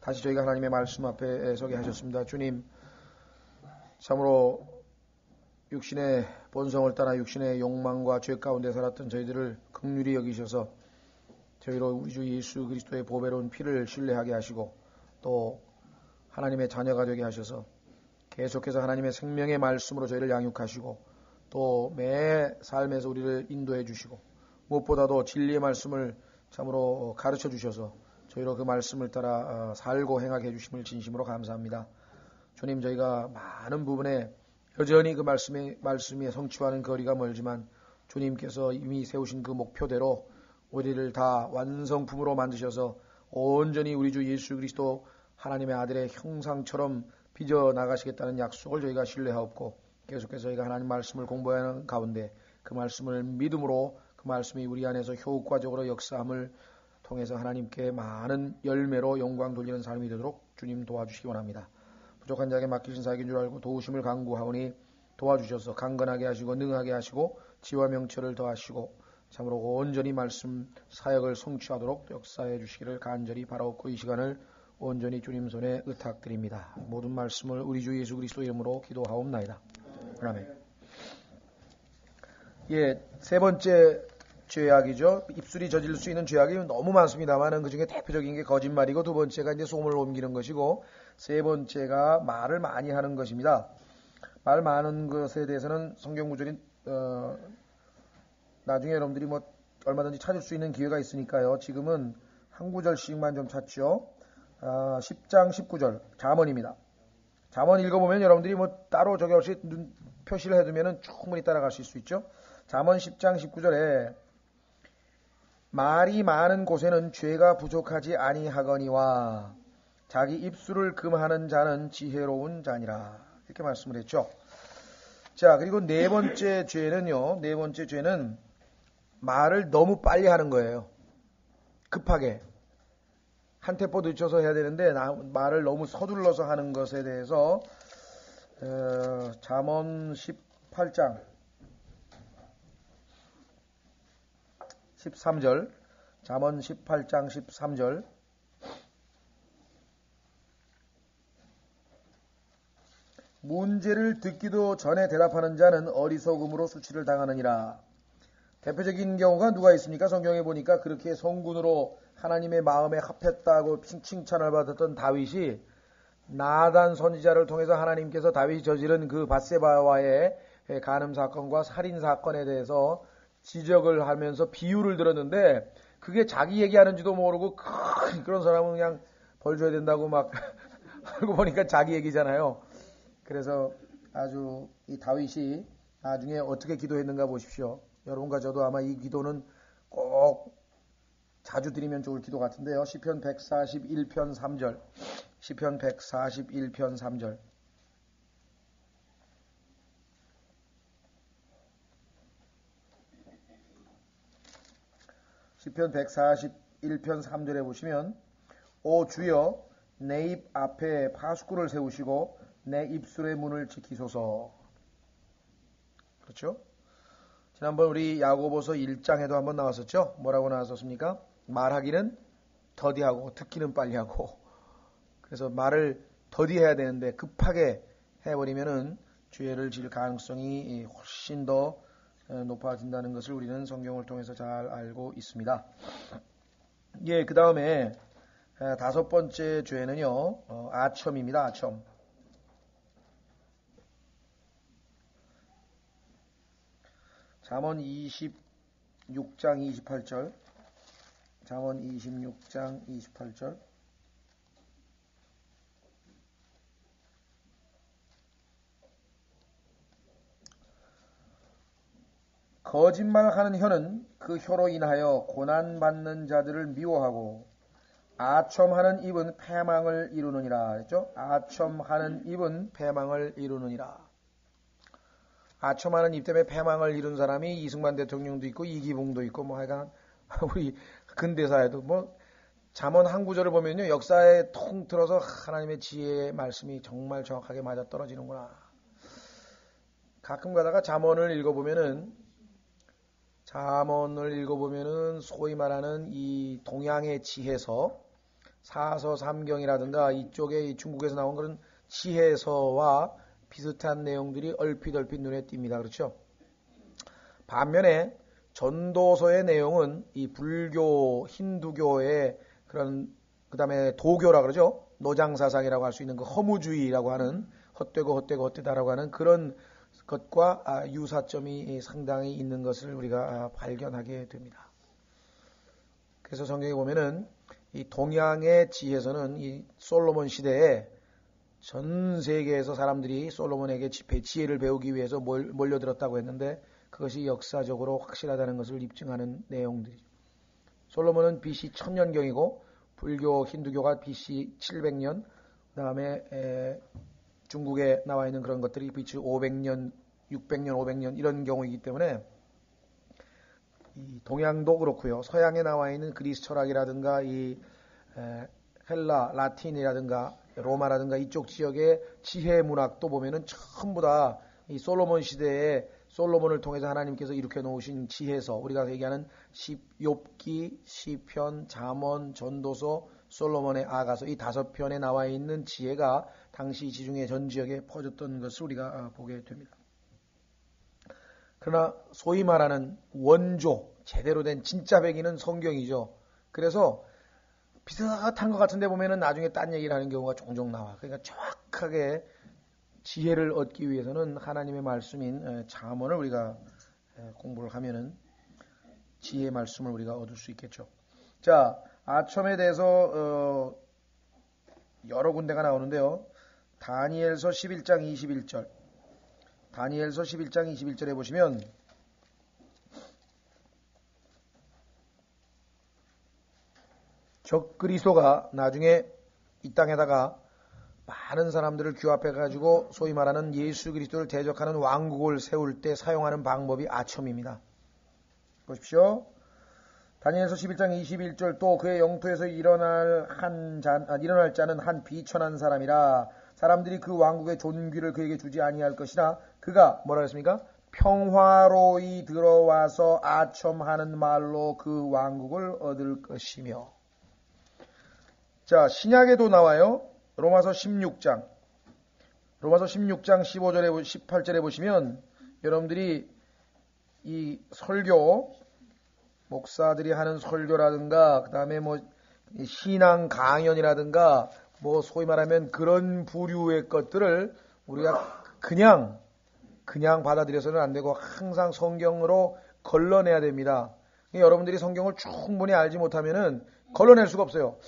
다시 저희가 하나님의 말씀 앞에 서게 하셨습니다. 주님, 참으로 육신의 본성을 따라 육신의 욕망과 죄 가운데 살았던 저희들을 긍휼히 여기셔서 저희로 우리 주 예수 그리스도의 보배로운 피를 신뢰하게 하시고 또 하나님의 자녀가 되게 하셔서 계속해서 하나님의 생명의 말씀으로 저희를 양육하시고 또 매 삶에서 우리를 인도해 주시고 무엇보다도 진리의 말씀을 참으로 가르쳐 주셔서 저희로 그 말씀을 따라 살고 행하게 해주심을 진심으로 감사합니다. 주님, 저희가 많은 부분에 여전히 그 말씀이 성취와는 거리가 멀지만 주님께서 이미 세우신 그 목표대로 우리를 다 완성품으로 만드셔서 온전히 우리 주 예수 그리스도 하나님의 아들의 형상처럼 빚어 나가시겠다는 약속을 저희가 신뢰하옵고 계속해서 저희가 하나님 말씀을 공부하는 가운데 그 말씀을 믿음으로 그 말씀이 우리 안에서 효과적으로 역사함을 통해서 하나님께 많은 열매로 영광 돌리는 삶이 되도록 주님 도와주시기 원합니다. 부족한 자에게 맡기신 사역인 줄 알고 도우심을 간구하오니 도와주셔서 강건하게 하시고 능하게 하시고 지와 명철을 더하시고 참으로 온전히 말씀 사역을 성취하도록 역사해 주시기를 간절히 바라옵고 이 시간을 온전히 주님 손에 의탁드립니다. 모든 말씀을 우리 주 예수 그리스도 이름으로 기도하옵나이다. 아멘. 세 번째 죄악이죠. 입술이 저질 수 있는 죄악이 너무 많습니다만 그 중에 대표적인 게 거짓말이고 두 번째가 이제 소문을 옮기는 것이고 세 번째가 말을 많이 하는 것입니다. 말 많은 것에 대해서는 성경 구절이 나중에 여러분들이 얼마든지 찾을 수 있는 기회가 있으니까요. 지금은 한 구절씩만 좀 찾죠. 10장 19절 잠언입니다. 잠언 읽어보면 여러분들이 따로 저기 없이 표시를 해두면 충분히 따라가실 수 있죠. 잠언 10장 19절에 말이 많은 곳에는 죄가 부족하지 아니하거니와 자기 입술을 금하는 자는 지혜로운 자니라. 이렇게 말씀을 했죠. 자, 그리고 네 번째 죄는 말을 너무 빨리 하는 거예요. 급하게. 한 템포 늦춰서 해야 되는데 말을 너무 서둘러서 하는 것에 대해서 잠언 18장 13절 잠언 18장 13절 문제를 듣기도 전에 대답하는 자는 어리석음으로 수치를 당하느니라. 대표적인 경우가 누가 있습니까? 성경에 보니까 그렇게 성군으로 하나님의 마음에 합했다고 칭찬을 받았던 다윗이 나단 선지자를 통해서 하나님께서 다윗이 저지른 그 밧세바와의 간음 사건과 살인 사건에 대해서 지적을 하면서 비유를 들었는데 그게 자기 얘기하는지도 모르고 그런 사람은 그냥 벌 줘야 된다고 막 알고 보니까 자기 얘기잖아요. 그래서 아주 이 다윗이 나중에 어떻게 기도했는가 보십시오. 여러분과 저도 아마 이 기도는 꼭 자주 드리면 좋을 기도 같은데요. 시편 141편 3절 시편 141편 3절 시편 141편 3절에 보시면 오 주여 내 입 앞에 파수꾼을 세우시고 내 입술의 문을 지키소서. 그렇죠? 지난번 우리 야고보서 1장에도 한번 나왔었죠? 뭐라고 나왔었습니까? 말하기는 더디하고 듣기는 빨리하고 그래서 말을 더디해야 되는데 급하게 해버리면은 죄를 질 가능성이 훨씬 더 높아진다는 것을 우리는 성경을 통해서 잘 알고 있습니다. 그 다음에 다섯 번째 죄는요, 아첨입니다. 아첨. 잠언 26장 28절 잠언 26장 28절 거짓말하는 혀는 그 혀로 인하여 고난받는 자들을 미워하고 아첨하는 입은 패망을 이루느니라 했죠? 아첨하는 입은 패망을 이루느니라. 아첨하는 입 때문에 패망을 이룬 사람이 이승만 대통령도 있고 이기붕도 있고 하여간 우리 근대사에도 잠언 한 구절을 보면요 역사에 통틀어서 하나님의 지혜의 말씀이 정말 정확하게 맞아떨어지는구나. 가끔 가다가 잠언을 읽어보면은 소위 말하는 이 동양의 지혜서 사서삼경이라든가 이쪽에 중국에서 나온 그런 지혜서와 비슷한 내용들이 얼핏 눈에 띕니다. 그렇죠? 반면에 전도서의 내용은 이 불교, 힌두교의 그런 그다음에 도교라 그러죠. 노장사상이라고 할 수 있는 그 허무주의라고 하는 헛되다라고 하는 그런 것과 유사점이 상당히 있는 것을 우리가 발견하게 됩니다. 그래서 성경에 보면은 이 동양의 지혜서는 이 솔로몬 시대에 전 세계에서 사람들이 솔로몬에게 지혜를 배우기 위해서 몰려들었다고 했는데 그것이 역사적으로 확실하다는 것을 입증하는 내용들이죠. 솔로몬은 BC 1000년경이고 불교, 힌두교가 BC 700년, 그 다음에 중국에 나와 있는 그런 것들이 BC 500년, 600년, 500년 이런 경우이기 때문에 이 동양도 그렇고요. 서양에 나와 있는 그리스 철학이라든가 이 헬라, 라틴이라든가 로마라든가 이쪽 지역의 지혜 문학도 보면은 전부 다 이 솔로몬 시대에 솔로몬을 통해서 하나님께서 일으켜 놓으신 지혜서, 우리가 얘기하는 욥기, 시편, 잠언, 전도서, 솔로몬의 아가서 이 5편에 나와 있는 지혜가 당시 지중해 전 지역에 퍼졌던 것을 우리가 보게 됩니다. 그러나 소위 말하는 원조, 제대로 된 진짜 백인은 성경이죠. 그래서 비슷한 것 같은데 보면은 나중에 딴 얘기를 하는 경우가 종종 나와. 그러니까 정확하게 지혜를 얻기 위해서는 하나님의 말씀인 잠언을 우리가 공부를 하면은 지혜의 말씀을 우리가 얻을 수 있겠죠. 자, 아첨에 대해서 여러 군데가 나오는데요. 다니엘서 11장 21절. 다니엘서 11장 21절에 보시면 적그리스도가 나중에 이 땅에다가 많은 사람들을 규합해가지고 소위 말하는 예수 그리스도를 대적하는 왕국을 세울 때 사용하는 방법이 아첨입니다. 보십시오. 다니엘서 11장 21절 또 그의 영토에서 일어날 자는 한 비천한 사람이라 사람들이 그 왕국의 존귀를 그에게 주지 아니할 것이라 그가 뭐라 했습니까? 평화로이 들어와서 아첨하는 말로 그 왕국을 얻을 것이며. 자, 신약에도 나와요. 로마서 16장 15절에 18절에 보시면 여러분들이 이 설교 목사들이 하는 설교라든가 그다음에 뭐 신앙 강연이라든가 뭐 소위 말하면 그런 부류의 것들을 우리가 그냥 받아들여서는 안 되고 항상 성경으로 걸러내야 됩니다. 여러분들이 성경을 충분히 알지 못하면은 걸러낼 수가 없어요.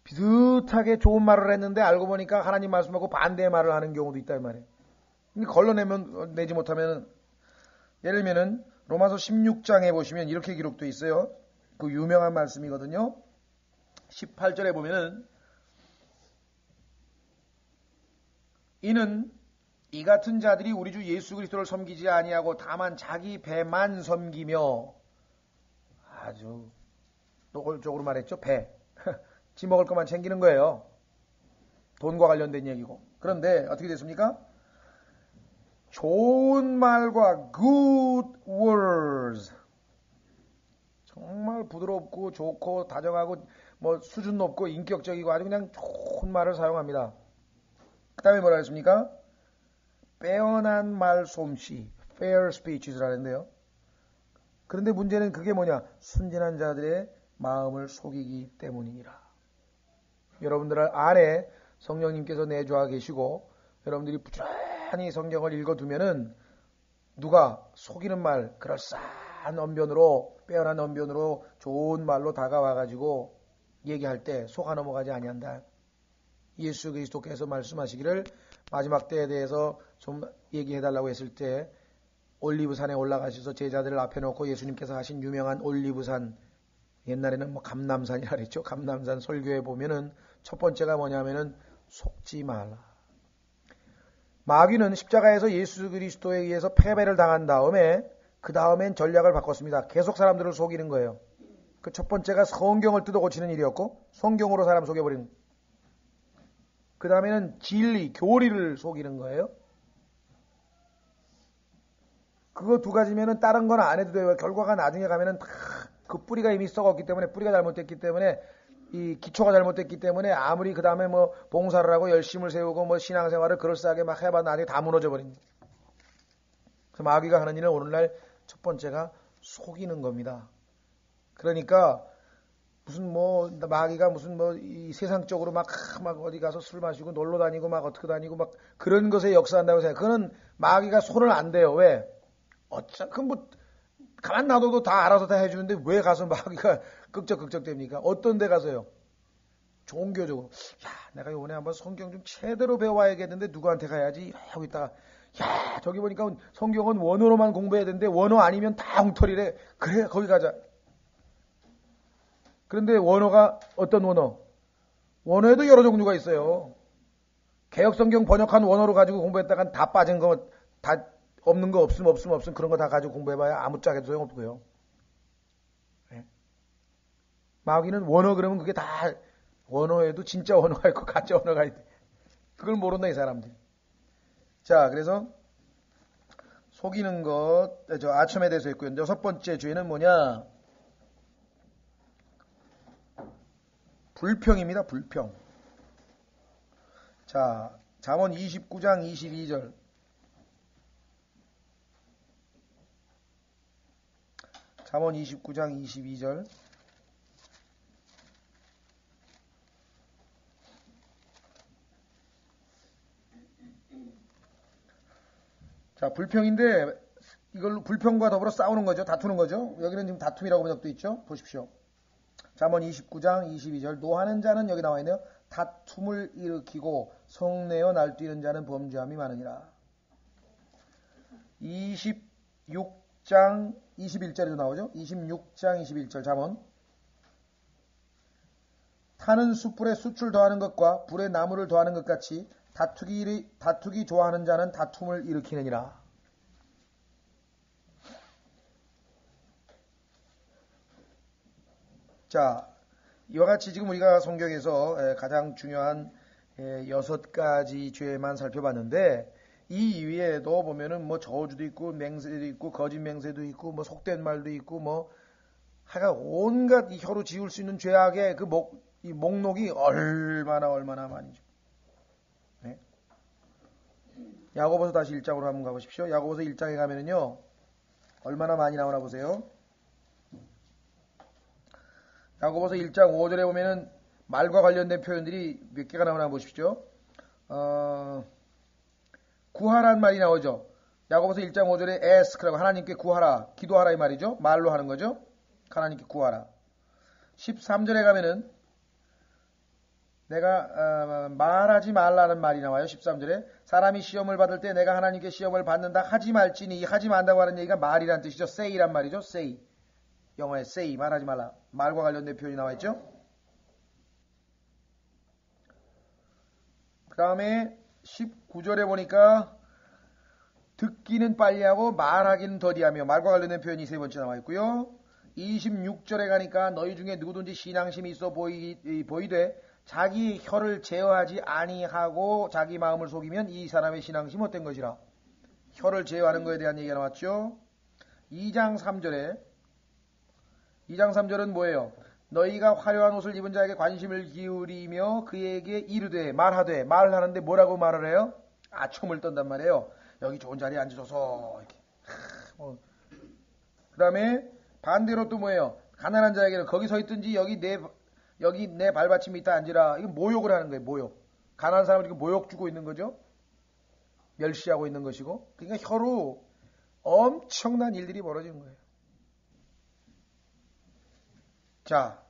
비슷하게 좋은 말을 했는데 알고 보니까 하나님 말씀하고 반대의 말을 하는 경우도 있단 말이에요. 내지 못하면 예를 들면은 로마서 16장에 보시면 이렇게 기록되어 있어요. 그 유명한 말씀이거든요. 18절에 보면은 이는 이 같은 자들이 우리 주 예수 그리스도를 섬기지 아니하고 다만 자기 배만 섬기며 아주 노골적으로 말했죠. 배. 지 먹을 것만 챙기는 거예요. 돈과 관련된 얘기고. 그런데 어떻게 됐습니까? 좋은 말과 good words 정말 부드럽고 좋고 다정하고 뭐 수준 높고 인격적이고 아주 그냥 좋은 말을 사용합니다. 그 다음에 뭐라 했습니까? 빼어난 말 솜씨 fair speeches라는데요. 그런데 문제는 그게 뭐냐? 순진한 자들의 마음을 속이기 때문이니라. 여러분들 안에 성령님께서 내주하 계시고 여러분들이 부지런히 성경을 읽어두면은 누가 속이는 말, 그럴싸한 언변으로 빼어난 언변으로 좋은 말로 다가와가지고 얘기할 때 속아 넘어가지 아니한다. 예수 그리스도께서 말씀하시기를 마지막 때에 대해서 좀 얘기해달라고 했을 때 올리브산에 올라가셔서 제자들을 앞에 놓고 예수님께서 하신 유명한 올리브산, 옛날에는 뭐 감람산이라 그랬죠. 감람산 설교에 보면은 첫 번째가 뭐냐면은 속지 말라. 마귀는 십자가에서 예수 그리스도에 의해서 패배를 당한 다음에 그 다음엔 전략을 바꿨습니다. 계속 사람들을 속이는 거예요. 그 첫 번째가 성경을 뜯어 고치는 일이었고 성경으로 사람 속여버리는. 그 다음에는 진리, 교리를 속이는 거예요. 그거 두 가지면은 다른 건 안 해도 돼요. 결과가 나중에 가면은 다 그 뿌리가 이미 썩었기 때문에 뿌리가 잘못됐기 때문에 이 기초가 잘못됐기 때문에 아무리 그 다음에 뭐 봉사를 하고 열심을 세우고 뭐 신앙생활을 그럴싸하게 막 해봐 나중에 다 무너져 버립니다. 그래서 마귀가 하는 일은 오늘날 첫 번째가 속이는 겁니다. 그러니까 무슨 뭐 마귀가 무슨 뭐 이 세상적으로 막 어디 가서 술 마시고 놀러 다니고 막 어떻게 다니고 막 그런 것에 역사한다고 생각. 그거는 마귀가 손을 안 대요. 왜? 그 뭐 가만 놔둬도 다 알아서 다 해주는데 왜 가서 마귀가 극적됩니까? 어떤 데 가서요? 종교적으로. 야, 내가 이번에 한번 성경 좀 제대로 배워야겠는데 누구한테 가야지? 하고 있다가 야, 저기 보니까 성경은 원어로만 공부해야 되는데 원어 아니면 다 엉터리래. 그래, 거기 가자. 그런데 원어가 어떤 원어? 원어에도 여러 종류가 있어요. 개혁성경 번역한 원어로 가지고 공부했다간 다 빠진 거, 다 없는 거 없음 그런 거 다 가지고 공부해봐야 아무짝에도 소용없고요. 네? 마귀는 원어 그러면 그게 다 원어에도 진짜 원어가 있고 가짜 언어가 있대. 그걸 모른다 이 사람들. 자, 그래서 속이는 것, 저 아첨에 대해서 했고요. 여섯 번째 주의는 뭐냐? 불평입니다. 불평. 자, 잠언 29장 22절. 잠언 29장 22절. 자, 불평인데 이걸로 불평과 더불어 싸우는 거죠. 다투는 거죠. 여기는 지금 다툼이라고 번역도 있죠. 보십시오. 잠언 29장 22절. 노하는 자는 여기 나와 있네요. 다툼을 일으키고 성내어 날뛰는 자는 범죄함이 많으니라. 26장 21절에도 나오죠. 26장 21절 잠언. 타는 숯불에 숯을 더하는 것과 불에 나무를 더하는 것 같이 다투기 좋아하는 자는 다툼을 일으키느니라. 자, 이와 같이 지금 우리가 성경에서 가장 중요한 6가지 죄만 살펴봤는데 이 이외에도 보면은 뭐 저주도 있고 맹세도 있고 거짓 맹세도 있고 뭐 속된 말도 있고 뭐 하여간 온갖 이 혀로 지을 수 있는 죄악의 이 목록이 얼마나 많이죠. 네? 야고보서 다시 1장으로 한번 가보십시오. 야고보서 1장에 가면은요 얼마나 많이 나오나 보세요. 야고보서 1장 5절에 보면은 말과 관련된 표현들이 몇 개가 나오나 보십시오. 구하란 말이 나오죠. 야고보서 1장 5절에 ask라고 하나님께 구하라, 기도하라 이 말이죠. 말로 하는 거죠. 하나님께 구하라. 13절에 가면은 내가 말하지 말라는 말이 나와요. 13절에 사람이 시험을 받을 때 내가 하나님께 시험을 받는다 하지 말지니, 하지 말다고 하는 얘기가 말이란 뜻이죠. say란 말이죠. say. 영어에 say, 말하지 말라. 말과 관련된 표현이 나와 있죠. 그 다음에 19절에 보니까 듣기는 빨리하고 말하기는 더디하며 말과 관련된 표현이 세 번째 나와 있고요. 26절에 가니까 너희 중에 누구든지 신앙심이 있어 보이되 자기 혀를 제어하지 아니하고 자기 마음을 속이면 이 사람의 신앙심이 어떤 것이라. 혀를 제어하는 것에 대한 얘기가 나왔죠. 2장 3절은 뭐예요? 너희가 화려한 옷을 입은 자에게 관심을 기울이며 그에게 이르되 말하되, 말을 하는데 뭐라고 말을 해요? 춤을 떤단 말이에요. 여기 좋은 자리에 앉으소서. 그 다음에 반대로 또 뭐예요? 가난한 자에게는 거기 서 있든지 여기 내 발받침 밑에 앉으라. 이거 모욕을 하는 거예요. 모욕. 가난한 사람은 모욕 주고 있는 거죠. 멸시하고 있는 것이고. 그러니까 혀로 엄청난 일들이 벌어지는 거예요. 자,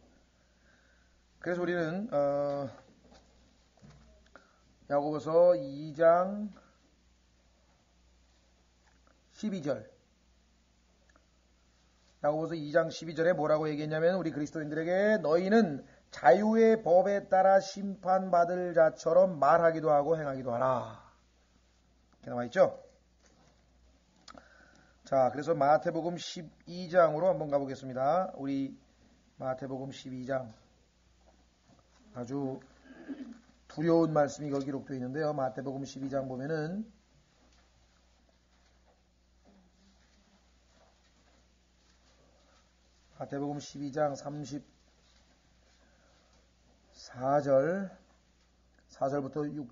그래서 우리는 야고보서 2장 12절 야고보서 2장 12절에 뭐라고 얘기했냐면 우리 그리스도인들에게 너희는 자유의 법에 따라 심판받을 자처럼 말하기도 하고 행하기도 하라. 이렇게 나와 있죠. 자, 그래서 마태복음 12장으로 한번 가보겠습니다. 우리 마태복음 12장 아주 두려운 말씀이 거기 기록되어 있는데요. 마태복음 12장 보면은 마태복음 12장 4절부터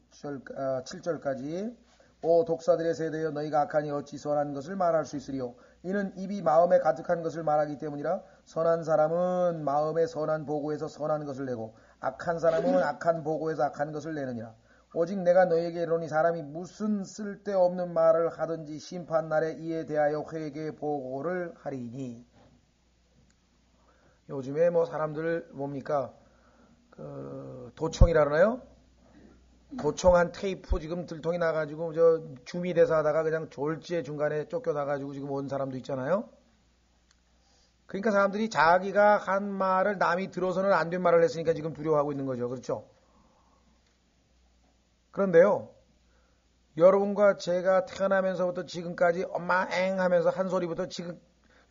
7절까지 오 독사들의 세대여 너희가 악하니 어찌 선한 것을 말할 수 있으리요. 이는 입이 마음에 가득한 것을 말하기 때문이라. 선한 사람은 마음에 선한 보고에서 선한 것을 내고 악한 사람은 악한 보고에서 악한 것을 내느니라. 오직 내가 너희에게 이르노니 사람이 무슨 쓸데없는 말을 하든지 심판날에 이에 대하여 회개 보고를 하리니. 요즘에 뭐 사람들 뭡니까 도청이라 그러나요? 도청한 테이프 지금 들통이 나가지고 저 주미대사 하다가 그냥 졸지에 중간에 쫓겨나가지고 지금 온 사람도 있잖아요. 그러니까 사람들이 자기가 한 말을 남이 들어서는 안 된 말을 했으니까 지금 두려워하고 있는 거죠. 그렇죠? 그런데요, 여러분과 제가 태어나면서부터 지금까지 엄마 엥 하면서 한 소리부터 지금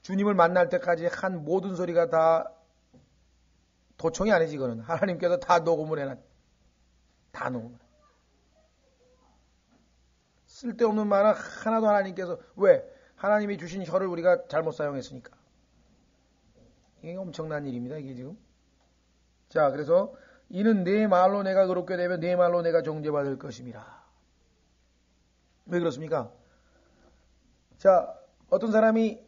주님을 만날 때까지 한 모든 소리가 다 도청이 아니지. 이거는 하나님께서 다 녹음을 해놨. 다 녹음을. 쓸데없는 말은 하나도 하나님께서 왜? 하나님이 주신 혀를 우리가 잘못 사용했으니까. 이게 엄청난 일입니다. 이게 지금. 자, 그래서 이는 내 말로 내가 의롭게 되면 내 말로 내가 정죄받을 것임이라. 왜 그렇습니까? 자, 어떤 사람이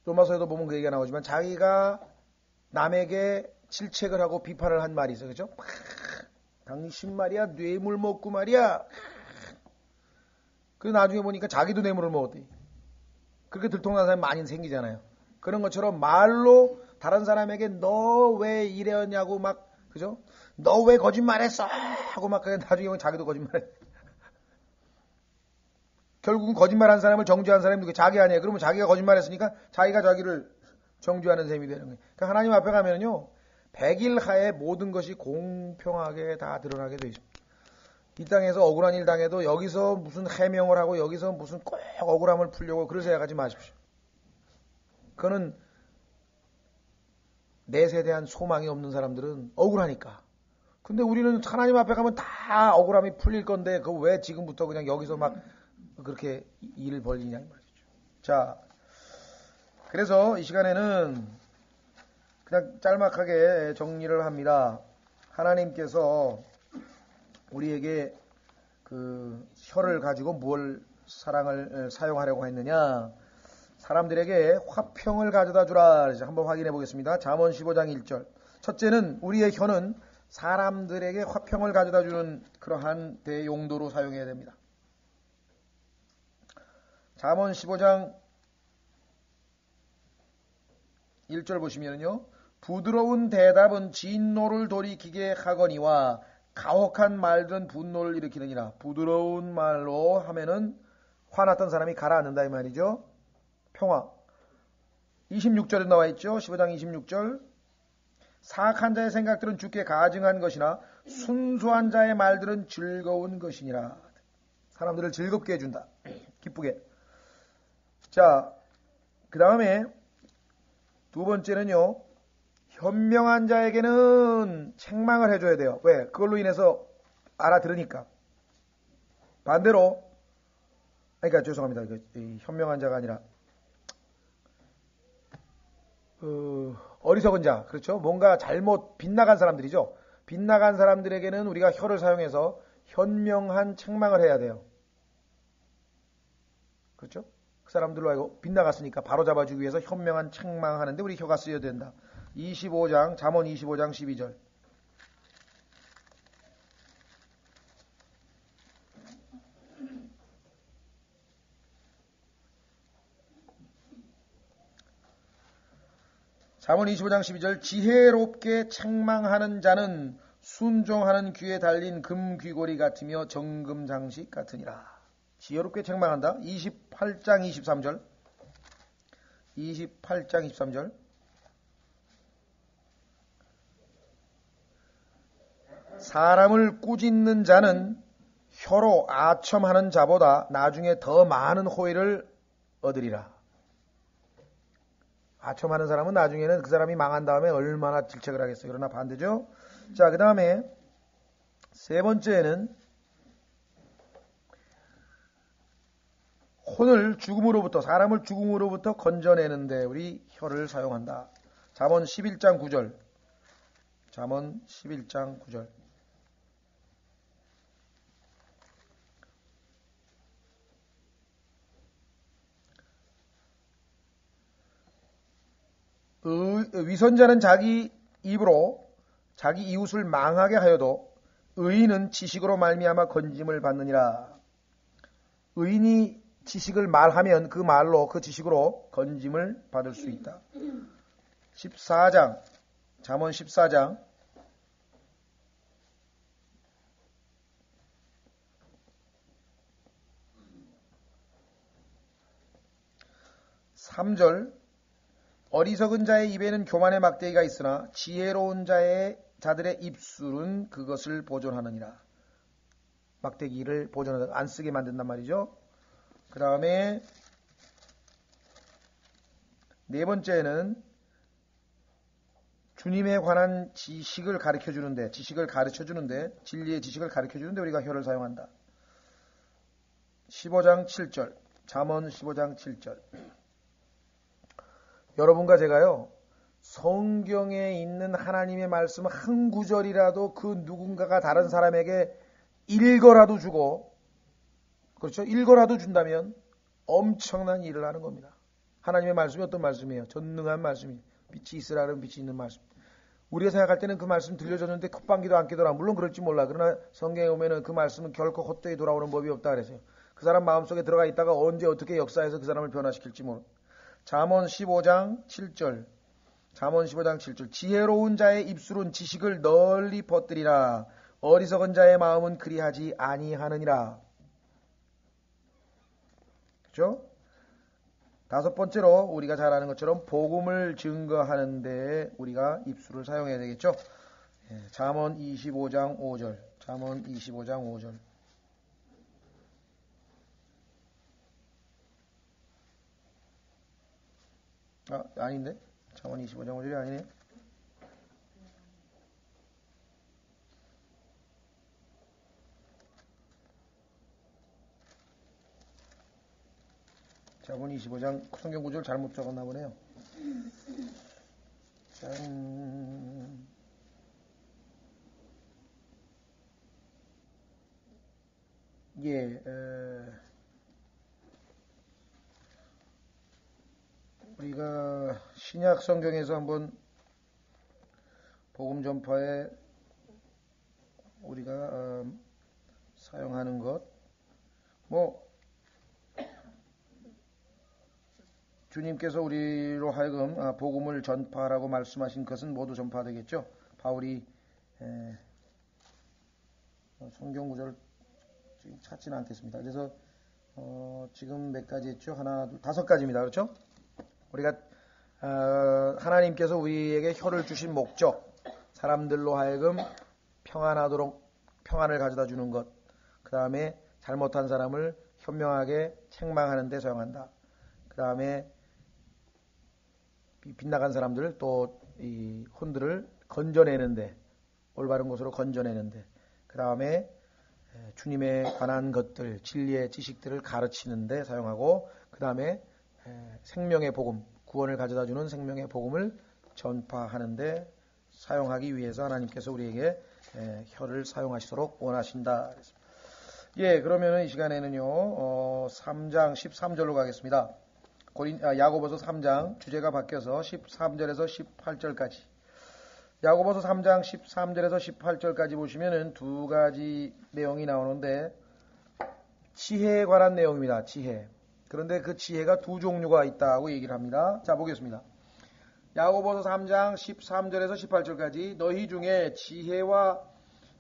로마서에도 보면 그 얘기가 나오지만 자기가 남에게 질책을 하고 비판을 한 말이 있어요. 그죠? 당신 말이야 뇌물 먹고 말이야. 그래서 나중에 보니까 자기도 뇌물을 먹었대. 그렇게 들통난 사람이 많이 생기잖아요. 그런 것처럼 말로 다른 사람에게 너 왜 이랬냐고 막 그죠? 너 왜 거짓말했어? 하고 막 나중에 보면 자기도 거짓말해. 결국은 거짓말한 사람을 정죄한 사람이 누구? 자기 아니에요. 그러면 자기가 거짓말했으니까 자기가 자기를 정죄하는 셈이 되는 거예요. 그러니까 하나님 앞에 가면요, 100일 하에 모든 것이 공평하게 다 드러나게 되어 있습니다. 이 땅에서 억울한 일 당해도 여기서 무슨 해명을 하고 여기서 무슨 꼭 억울함을 풀려고 그런 생각하지 마십시오. 그거는 넷에 대한 소망이 없는 사람들은 억울하니까. 근데 우리는 하나님 앞에 가면 다 억울함이 풀릴 건데 그거 왜 지금부터 그냥 여기서 막 그렇게 일을 벌리냐 이 말이죠. 자, 그래서 이 시간에는 그냥 짤막하게 정리를 합니다. 하나님께서 우리에게 그 혀를 가지고 뭘 사랑을 사용하려고 했느냐? 사람들에게 화평을 가져다 주라. 한번 확인해 보겠습니다. 잠언 15장 1절. 첫째는 우리의 혀는 사람들에게 화평을 가져다 주는 그러한 대용도로 사용해야 됩니다. 잠언 15장 1절 보시면요. 부드러운 대답은 진노를 돌이키게 하거니와 가혹한 말들은 분노를 일으키느니라. 부드러운 말로 하면은 화났던 사람이 가라앉는다 이 말이죠. 평화. 26절에 나와 있죠. 15장 26절. 사악한 자의 생각들은 주께 가증한 것이나 순수한 자의 말들은 즐거운 것이니라. 사람들을 즐겁게 해준다. 기쁘게. 자, 그 다음에 두 번째는요. 현명한 자에게는 책망을 해줘야 돼요. 왜? 그걸로 인해서 알아들으니까. 반대로, 그러니까 죄송합니다. 현명한 자가 아니라 어리석은 자, 그렇죠? 뭔가 잘못 빗나간 사람들이죠. 빗나간 사람들에게는 우리가 혀를 사용해서 현명한 책망을 해야 돼요. 그렇죠? 그 사람들로 알고 빗나갔으니까 바로 잡아주기 위해서 현명한 책망하는데 우리 혀가 쓰여야 된다. 25장, 잠언 25장 12절. 잠언 25장 12절. 지혜롭게 책망하는 자는 순종하는 귀에 달린 금귀고리 같으며 정금 장식 같으니라. 지혜롭게 책망한다. 28장 23절. 28장 23절. 사람을 꾸짖는 자는 혀로 아첨하는 자보다 나중에 더 많은 호의를 얻으리라. 아첨하는 사람은 나중에는 그 사람이 망한 다음에 얼마나 질책을 하겠어요. 그러나 반대죠. 자, 그 다음에 세 번째는 혼을 죽음으로부터, 사람을 죽음으로부터 건져내는데 우리 혀를 사용한다. 잠언 11장 9절. 잠언 11장 9절. 위선자는 자기 입으로 자기 이웃을 망하게 하여도 의인은 지식으로 말미암아 건짐을 받느니라. 의인이 지식을 말하면 그 말로 그 지식으로 건짐을 받을 수 있다. 14장 잠언 14장 3절 어리석은 자의 입에는 교만의 막대기가 있으나 지혜로운 자들의 입술은 그것을 보존하느니라. 막대기를 보존하다 안 쓰게 만든단 말이죠. 그 다음에 네 번째는 주님에 관한 지식을 가르쳐주는데 진리의 지식을 가르쳐주는데 우리가 혀를 사용한다. 15장 7절 잠언 15장 7절 여러분과 제가요 성경에 있는 하나님의 말씀 한 구절이라도 그 누군가가 다른 사람에게 읽어라도 주고, 그렇죠? 읽어라도 준다면 엄청난 일을 하는 겁니다. 하나님의 말씀이 어떤 말씀이에요? 전능한 말씀이에요. 빛이 있으라는 빛이 있는 말씀. 우리가 생각할 때는 그 말씀 들려줬는데 콧방귀도 안 끼더라. 물론 그럴지 몰라. 그러나 성경에 오면은 그 말씀은 결코 헛되이 돌아오는 법이 없다 그랬어요. 그 사람 마음속에 들어가 있다가 언제 어떻게 역사해서 그 사람을 변화시킬지 모르. 잠언 15장 7절 잠언 15장 7절 지혜로운 자의 입술은 지식을 널리 퍼뜨리라. 어리석은 자의 마음은 그리하지 아니하느니라. 그렇죠? 다섯 번째로 우리가 잘 아는 것처럼 복음을 증거하는데 우리가 입술을 사용해야 되겠죠. 잠언 25장 5절 잠언 25장 5절 아닌데? 잠언 25장 5절이 아니네. 잠언 25장 성경 구절 잘못 적었나 보네요. 우리가 신약 성경에서 한번 복음 전파에 우리가 사용하는 것, 주님께서 우리로 하여금 복음을 전파하라고 말씀하신 것은 모두 전파되겠죠. 바울이 성경 구절을 지금 찾지는 않겠습니다. 그래서 지금 몇 가지 했죠? 하나, 둘, 다섯 가지입니다. 그렇죠? 우리가 하나님께서 우리에게 혀를 주신 목적, 사람들로 하여금 평안하도록 평안을 가져다 주는 것, 그 다음에 잘못한 사람을 현명하게 책망하는 데 사용한다. 그 다음에 빗나간 사람들 또 이 혼들을 건져내는데, 올바른 곳으로 건져내는데, 그 다음에 주님에 관한 것들, 진리의 지식들을 가르치는데 사용하고, 그 다음에 생명의 복음, 구원을 가져다주는 생명의 복음을 전파하는데 사용하기 위해서 하나님께서 우리에게 혀를 사용하시도록 원하신다. 그러면 이 시간에는요 3장 13절로 가겠습니다. 야고보서 3장 주제가 바뀌어서 13절에서 18절까지. 야고보서 3장 13절에서 18절까지 보시면은 두 가지 내용이 나오는데 지혜에 관한 내용입니다. 지혜. 그런데 그 지혜가 두 종류가 있다고 얘기를 합니다. 자, 보겠습니다. 야고보서 3장 13절에서 18절까지 너희 중에 지혜와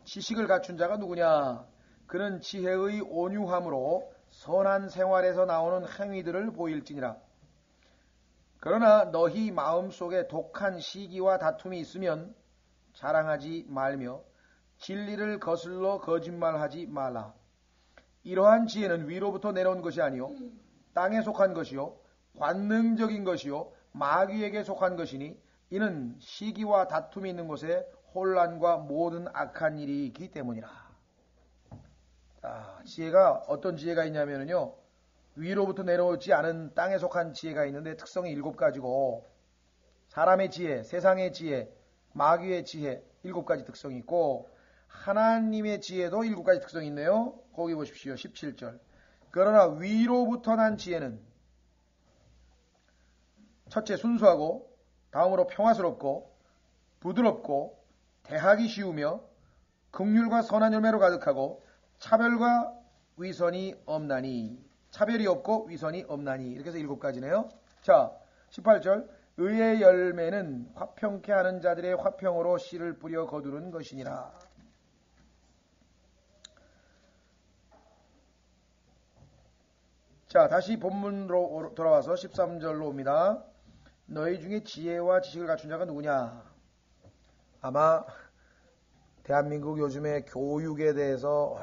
지식을 갖춘 자가 누구냐? 그는 지혜의 온유함으로 선한 생활에서 나오는 행위들을 보일지니라. 그러나 너희 마음속에 독한 시기와 다툼이 있으면 자랑하지 말며 진리를 거슬러 거짓말하지 말라. 이러한 지혜는 위로부터 내려온 것이 아니요 땅에 속한 것이요 관능적인 것이요 마귀에게 속한 것이니 이는 시기와 다툼이 있는 곳에 혼란과 모든 악한 일이 있기 때문이라. 지혜가 어떤 지혜가 있냐면요 위로부터 내려오지 않은 땅에 속한 지혜가 있는데 특성이 7가지고 사람의 지혜, 세상의 지혜, 마귀의 지혜 7가지 특성이 있고 하나님의 지혜도 7가지 특성이 있네요. 거기 보십시오. 17절. 그러나 위로부터 난 지혜는 첫째 순수하고 다음으로 평화스럽고 부드럽고 대하기 쉬우며 긍휼과 선한 열매로 가득하고 차별과 위선이 없나니 차별이 없고 위선이 없나니 이렇게 해서 7가지네요. 자 18절 의의 열매는 화평케 하는 자들의 화평으로 씨를 뿌려 거두는 것이니라. 자 다시 본문으로 돌아와서 13절로 옵니다. 너희 중에 지혜와 지식을 갖춘 자가 누구냐? 아마 대한민국 요즘에 교육에 대해서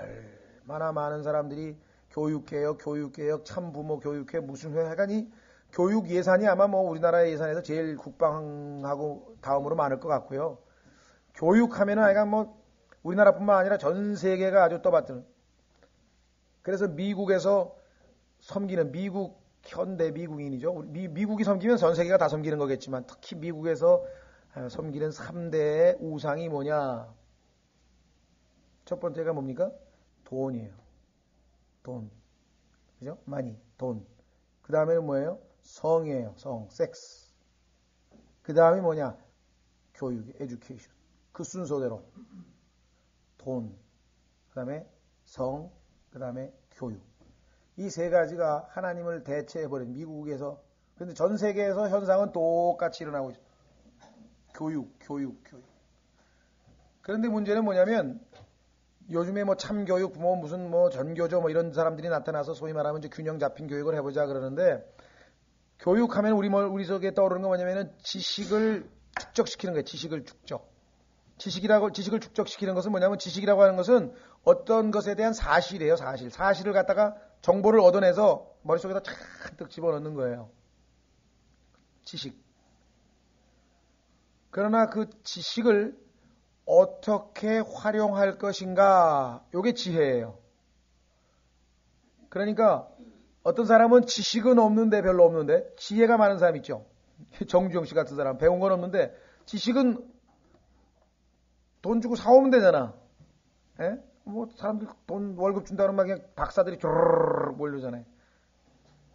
얼마나 많은 사람들이 교육개혁, 참부모 교육회, 무슨 회, 하여간이 교육 예산이 아마 뭐 우리나라 예산에서 제일 국방하고 다음으로 많을 것 같고요. 교육하면은 하여간 뭐 우리나라뿐만 아니라 전 세계가 아주 떠받드는. 그래서 미국에서 섬기는 미국 현대 미국인이죠. 미국이 섬기면 전 세계가 다 섬기는 거겠지만 특히 미국에서 섬기는 3대의 우상이 뭐냐? 첫 번째가 뭡니까? 돈이에요. 돈. 그죠? 많이. 돈. 그 다음에는 뭐예요? 성이에요. 성. 섹스. 그 다음에 뭐냐? 교육. 에듀케이션. 그 순서대로. 돈. 그 다음에 성. 그 다음에 교육. 이 3가지가 하나님을 대체해버린 미국에서. 근데 전 세계에서 현상은 똑같이 일어나고 있어요. 교육. 그런데 문제는 뭐냐면 요즘에 뭐 참교육, 뭐 무슨 뭐 전교조 뭐 이런 사람들이 나타나서 소위 말하면 이제 균형 잡힌 교육을 해보자 그러는데 교육하면 우리 속에 떠오르는 건 뭐냐면은 지식을 축적시키는 거예요. 지식을 축적. 지식을 축적시키는 것은 뭐냐면 지식이라고 하는 것은 어떤 것에 대한 사실이에요. 사실을 갖다가 정보를 얻어내서 머릿속에다 잔뜩 집어넣는 거예요. 지식. 그러나 그 지식을 어떻게 활용할 것인가? 이게 지혜예요. 그러니까 어떤 사람은 지식은 없는데 별로 없는데 지혜가 많은 사람 있죠. 정주영 씨 같은 사람 배운 건 없는데 지식은 돈 주고 사오면 되잖아. 예? 뭐 사람들 돈 월급 준다는 막 그냥 박사들이 쪼르르 몰려잖아요.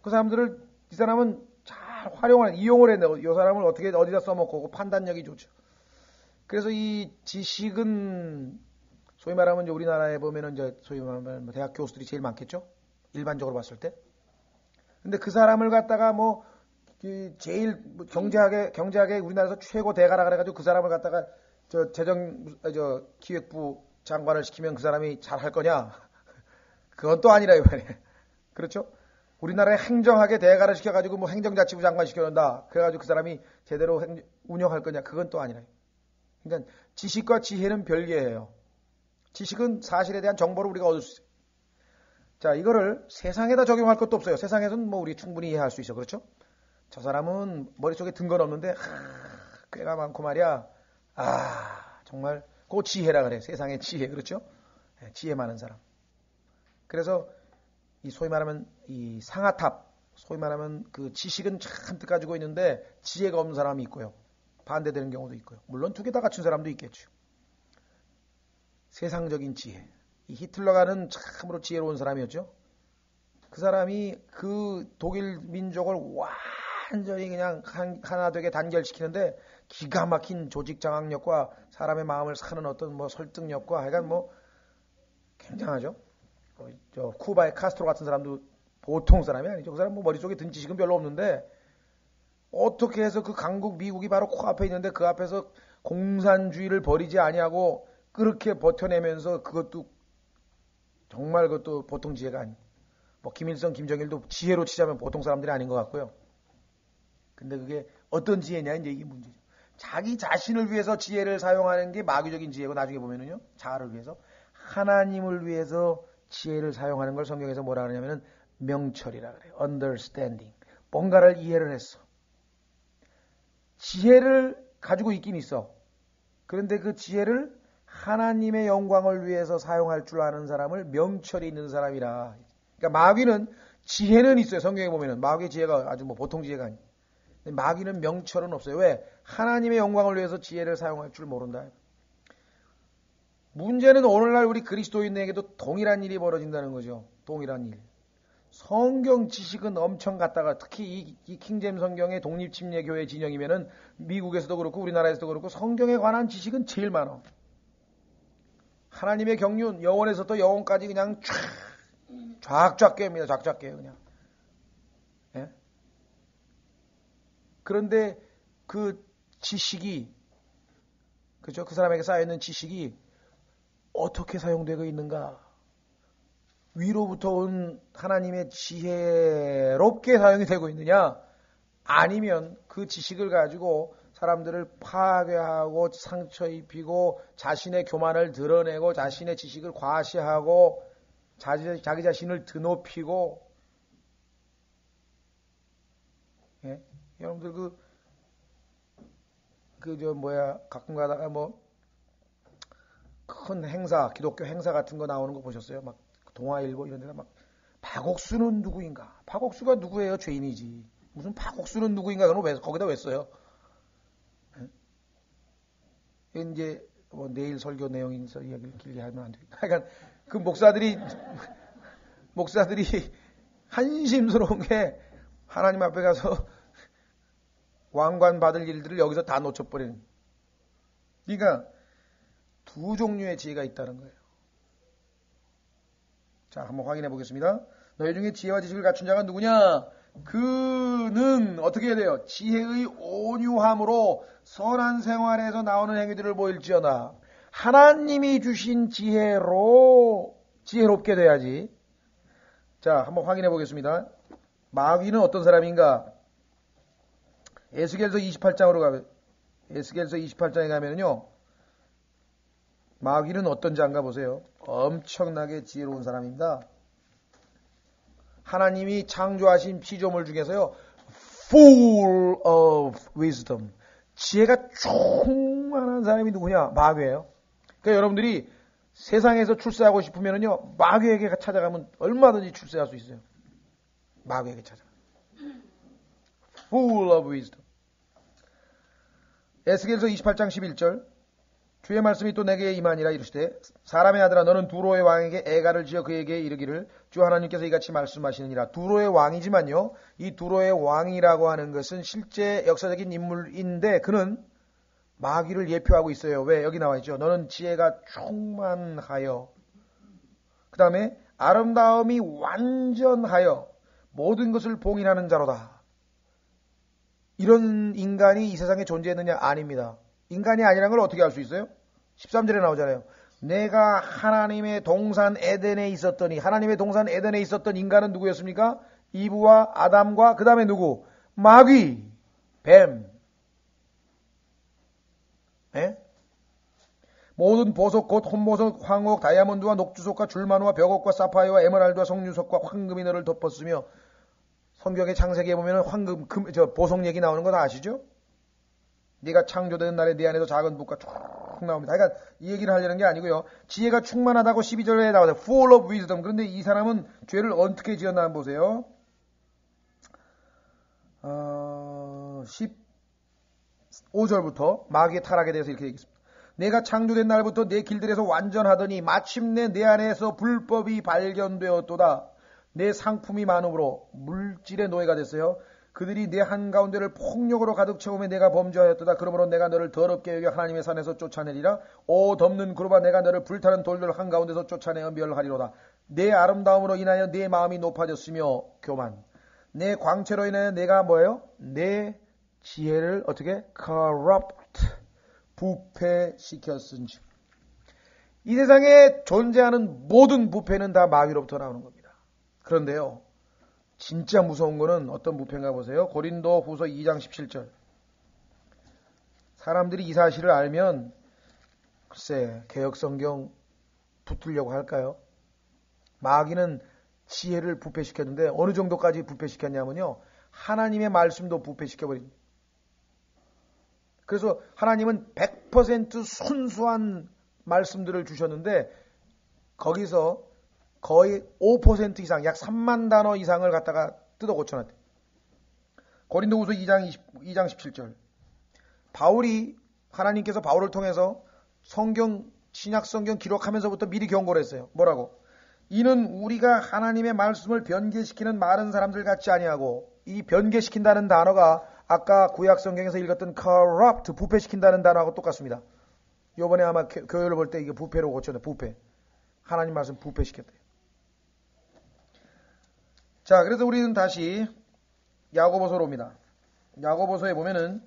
그 사람들을 이 사람은 잘 이용을 했네. 이 사람을 어떻게 어디다 써먹고 판단력이 좋죠. 그래서 이 지식은 소위 말하면 이제 우리나라에 보면은 이제 소위 말하면 대학 교수들이 제일 많겠죠. 일반적으로 봤을 때. 근데 그 사람을 갖다가 뭐 제일 경제학에 우리나라에서 최고 대가라 그래가지고 그 사람을 갖다가 기획부 장관을 시키면 그 사람이 잘 할 거냐? 그건 또 아니라 이 말이에요. 그렇죠? 우리나라의 행정학에 대가를 시켜가지고 뭐 행정자치부 장관 시켜놓는다. 그래가지고 그 사람이 제대로 운영할 거냐? 그건 또 아니라. 그러니까 지식과 지혜는 별개예요. 지식은 사실에 대한 정보를 우리가 얻을 수 있어요. 자, 이거를 세상에다 적용할 것도 없어요. 세상에서는 뭐 우리 충분히 이해할 수 있어. 그렇죠? 저 사람은 머릿속에 든 건 없는데 꽤가 많고 말이야. 정말 그 지혜라 그래. 세상의 지혜. 그렇죠? 지혜 많은 사람. 그래서 이 소위 말하면 이 상아탑, 소위 말하면 그 지식은 잔뜩 가지고 있는데 지혜가 없는 사람이 있고요. 반대되는 경우도 있고요. 물론 2개 다 갖춘 사람도 있겠죠. 세상적인 지혜. 이 히틀러가는 참으로 지혜로운 사람이었죠. 그 사람이 그 독일 민족을 완전히 그냥 하나 되게 단결시키는데 기가 막힌 조직 장악력과 사람의 마음을 사는 어떤 뭐 설득력과 하여간 뭐 굉장하죠. 저 쿠바의 카스트로 같은 사람도 보통 사람이 아니죠. 그 사람 뭐 머릿속에 든 지식은 별로 없는데 어떻게 해서 그 강국 미국이 바로 코앞에 있는데 그 앞에서 공산주의를 버리지 아니하고 그렇게 버텨내면서 그것도 정말 그것도 보통 지혜가 아니. 뭐 김일성, 김정일도 지혜로 치자면 보통 사람들이 아닌 것 같고요. 근데 그게 어떤 지혜냐 이제 이게 문제죠. 자기 자신을 위해서 지혜를 사용하는 게 마귀적인 지혜고 나중에 보면은요. 자아를 위해서 하나님을 위해서 지혜를 사용하는 걸 성경에서 뭐라 그러냐면은 명철이라 그래요. understanding. 뭔가를 이해를 했어. 지혜를 가지고 있긴 있어. 그런데 그 지혜를 하나님의 영광을 위해서 사용할 줄 아는 사람을 명철이 있는 사람이라. 그러니까 마귀는 지혜는 있어요. 성경에 보면은 마귀의 지혜가 아주 뭐 보통 지혜가 아니에요. 마귀는 명철은 없어요. 왜? 하나님의 영광을 위해서 지혜를 사용할 줄 모른다. 문제는 오늘날 우리 그리스도인에게도 동일한 일이 벌어진다는 거죠. 동일한 일. 성경 지식은 엄청 갖다가 특히 이 킹잼 성경의 독립침례교회 진영이면은 미국에서도 그렇고 우리나라에서도 그렇고 성경에 관한 지식은 제일 많아. 하나님의 경륜 영원에서부터 영원까지 그냥 쫙쫙 깨입니다. 쫙쫙 깨요 그냥. 예? 그런데 그 지식이 그죠? 그 사람에게 쌓여있는 지식이 어떻게 사용되고 있는가? 위로부터 온 하나님의 지혜롭게 사용이 되고 있느냐? 아니면 그 지식을 가지고 사람들을 파괴하고 상처 입히고 자신의 교만을 드러내고 자신의 지식을 과시하고 자기 자신을 드높이고 예? 여러분들 가끔 가다가 큰 행사, 기독교 행사 같은 거 나오는 거 보셨어요? 막 동아일보 이런 데가 막 박옥수는 누구인가? 박옥수가 누구예요? 죄인이지. 무슨 박옥수는 누구인가? 그럼 왜 거기다 왜 써요? 예? 이제 내일 설교 내용인서 이야기를 길게 하면 안 되겠다. 그러니까 그 목사들이 한심스러운 게 하나님 앞에 가서 왕관 받을 일들을 여기서 다 놓쳐버리는. 그러니까 두 종류의 지혜가 있다는 거예요. 자, 한번 확인해 보겠습니다. 너희 중에 지혜와 지식을 갖춘 자가 누구냐? 그는 어떻게 해야 돼요? 지혜의 온유함으로 선한 생활에서 나오는 행위들을 보일지어다. 하나님이 주신 지혜롭게 돼야지. 자, 한번 확인해 보겠습니다. 마귀는 어떤 사람인가? 에스겔서 28장에 가면은요. 마귀는 어떤 자인가 보세요. 엄청나게 지혜로운 사람입니다. 하나님이 창조하신 피조물 중에서요. full of wisdom. 지혜가 충만한 사람이 누구냐? 마귀예요. 그러니까 여러분들이 세상에서 출세하고 싶으면은요. 마귀에게 찾아가면 얼마든지 출세할 수 있어요. 마귀에게 찾아가. full of wisdom. 에스겔서 28장 11절. 주의 말씀이 또 내게 임하니라 이르시되 사람의 아들아 너는 두로의 왕에게 애가를 지어 그에게 이르기를 주 하나님께서 이같이 말씀하시느니라. 두로의 왕이지만요. 이 두로의 왕이라고 하는 것은 실제 역사적인 인물인데 그는 마귀를 예표하고 있어요. 왜? 여기 나와 있죠. 너는 지혜가 충만하여 그 다음에 아름다움이 완전하여 모든 것을 봉인하는 자로다. 이런 인간이 이 세상에 존재했느냐? 아닙니다. 인간이 아니라는 걸 어떻게 알 수 있어요? 13절에 나오잖아요. 내가 하나님의 동산 에덴에 있었더니 하나님의 동산 에덴에 있었던 인간은 누구였습니까? 이브와 아담과 그 다음에 누구? 마귀, 뱀. 에? 모든 보석 곧 혼보석, 황옥, 다이아몬드와 녹주석과 줄마누와 벽옥과 사파이어와 에메랄드와 석류석과 황금이 너를 덮었으며 성경의 창세기에 보면 황금, 보석 얘기 나오는 거 다 아시죠? 네가 창조된 날에 네 안에서 작은 붓가 쭉 나옵니다. 그러니까 이 얘기를 하려는 게 아니고요. 지혜가 충만하다고 12절에 나와요. full of wisdom. 그런데 이 사람은 죄를 어떻게 지었나 한번 보세요. 15절부터 마귀의 타락에 대해서 이렇게 얘기했습니다. 내가 창조된 날부터 내 길들에서 완전하더니 마침내 내 안에서 불법이 발견되었도다. 내 상품이 많음으로 물질의 노예가 됐어요. 그들이 내 한가운데를 폭력으로 가득 채우며 내가 범죄하였도다. 그러므로 내가 너를 더럽게 여겨 하나님의 산에서 쫓아내리라. 오 덮는 그루바 내가 너를 불타는 돌들 한가운데서 쫓아내어 멸하리로다. 내 아름다움으로 인하여 내 마음이 높아졌으며 교만. 내 광채로 인하여 내가 뭐예요? 내 지혜를 어떻게? corrupt. 부패시켰은지. 이 세상에 존재하는 모든 부패는 다 마귀로부터 나오는 겁니다. 그런데요. 진짜 무서운 거는 어떤 부패인가 보세요. 고린도 후서 2장 17절. 사람들이 이 사실을 알면 글쎄 개역성경 붙으려고 할까요? 마귀는 지혜를 부패시켰는데 어느 정도까지 부패시켰냐면요. 하나님의 말씀도 부패시켜버립니다. 그래서 하나님은 100% 순수한 말씀들을 주셨는데 거기서 거의 5% 이상, 약 3만 단어 이상을 갖다가 뜯어 고쳐놨대. 고린도후서 2장 17절. 바울이 하나님께서 바울을 통해서 신약 성경 기록하면서부터 미리 경고를 했어요. 뭐라고? 이는 우리가 하나님의 말씀을 변개시키는 많은 사람들 같지 아니하고, 이 변개시킨다는 단어가 아까 구약 성경에서 읽었던 corrupt, 부패시킨다는 단어하고 똑같습니다. 요번에 아마 교회를 볼 때 이게 부패로 고쳤네. 부패. 하나님 말씀 부패시켰대요. 자, 그래서 우리는 다시 야고보서로 옵니다. 야고보서에 보면은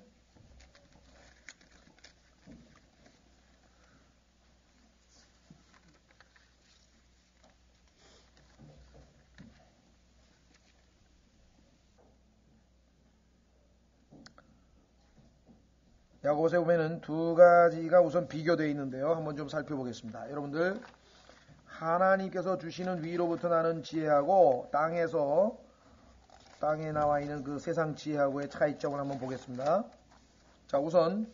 야고보서에 보면은 두 가지가 우선 비교되어 있는데요. 한번 좀 살펴보겠습니다. 여러분들, 하나님께서 주시는 위로부터 나는 지혜하고 땅에 나와 있는 그 세상 지혜하고의 차이점을 한번 보겠습니다. 자, 우선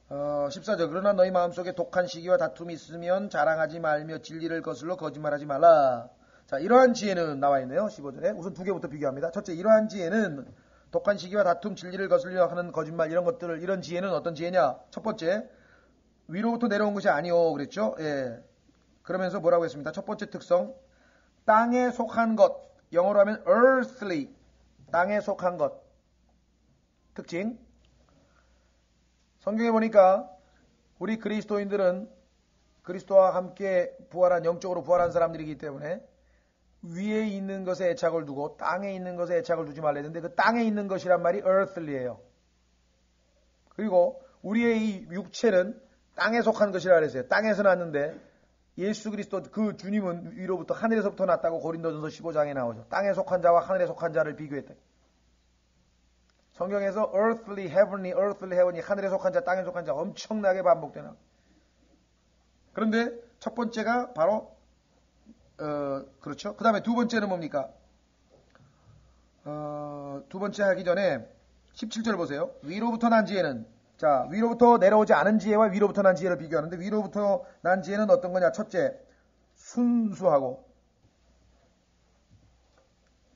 14절. 그러나 너희 마음속에 독한 시기와 다툼이 있으면 자랑하지 말며 진리를 거슬러 거짓말하지 말라. 자, 이러한 지혜는 나와 있네요. 15절에. 우선 두 개부터 비교합니다. 첫째, 이러한 지혜는 독한 시기와 다툼, 진리를 거슬려 하는 거짓말, 이런 지혜는 어떤 지혜냐? 첫 번째, 위로부터 내려온 것이 아니오 그랬죠? 예. 그러면서 뭐라고 했습니다. 첫 번째 특성, 땅에 속한 것. 영어로 하면 earthly, 땅에 속한 것. 특징, 성경에 보니까 우리 그리스도인들은 그리스도와 함께 영적으로 부활한 사람들이기 때문에 위에 있는 것에 애착을 두고 땅에 있는 것에 애착을 두지 말라 했는데, 그 땅에 있는 것이란 말이 earthly예요. 그리고 우리의 이 육체는 땅에 속한 것이라 그랬어요. 땅에서 났는데 예수 그리스도 그 주님은 위로부터 하늘에서부터 났다고 고린도전서 15장에 나오죠. 땅에 속한 자와 하늘에 속한 자를 비교했다. 성경에서 earthly, heavenly, 하늘에 속한 자, 땅에 속한 자 엄청나게 반복되나. 그런데 첫 번째가 바로 그렇죠. 그 다음에 두 번째는 뭡니까? 두 번째 하기 전에 17절 보세요. 위로부터 난 지혜는, 자, 위로부터 내려오지 않은 지혜와 위로부터 난 지혜를 비교하는데, 위로부터 난 지혜는 어떤 거냐? 첫째, 순수하고.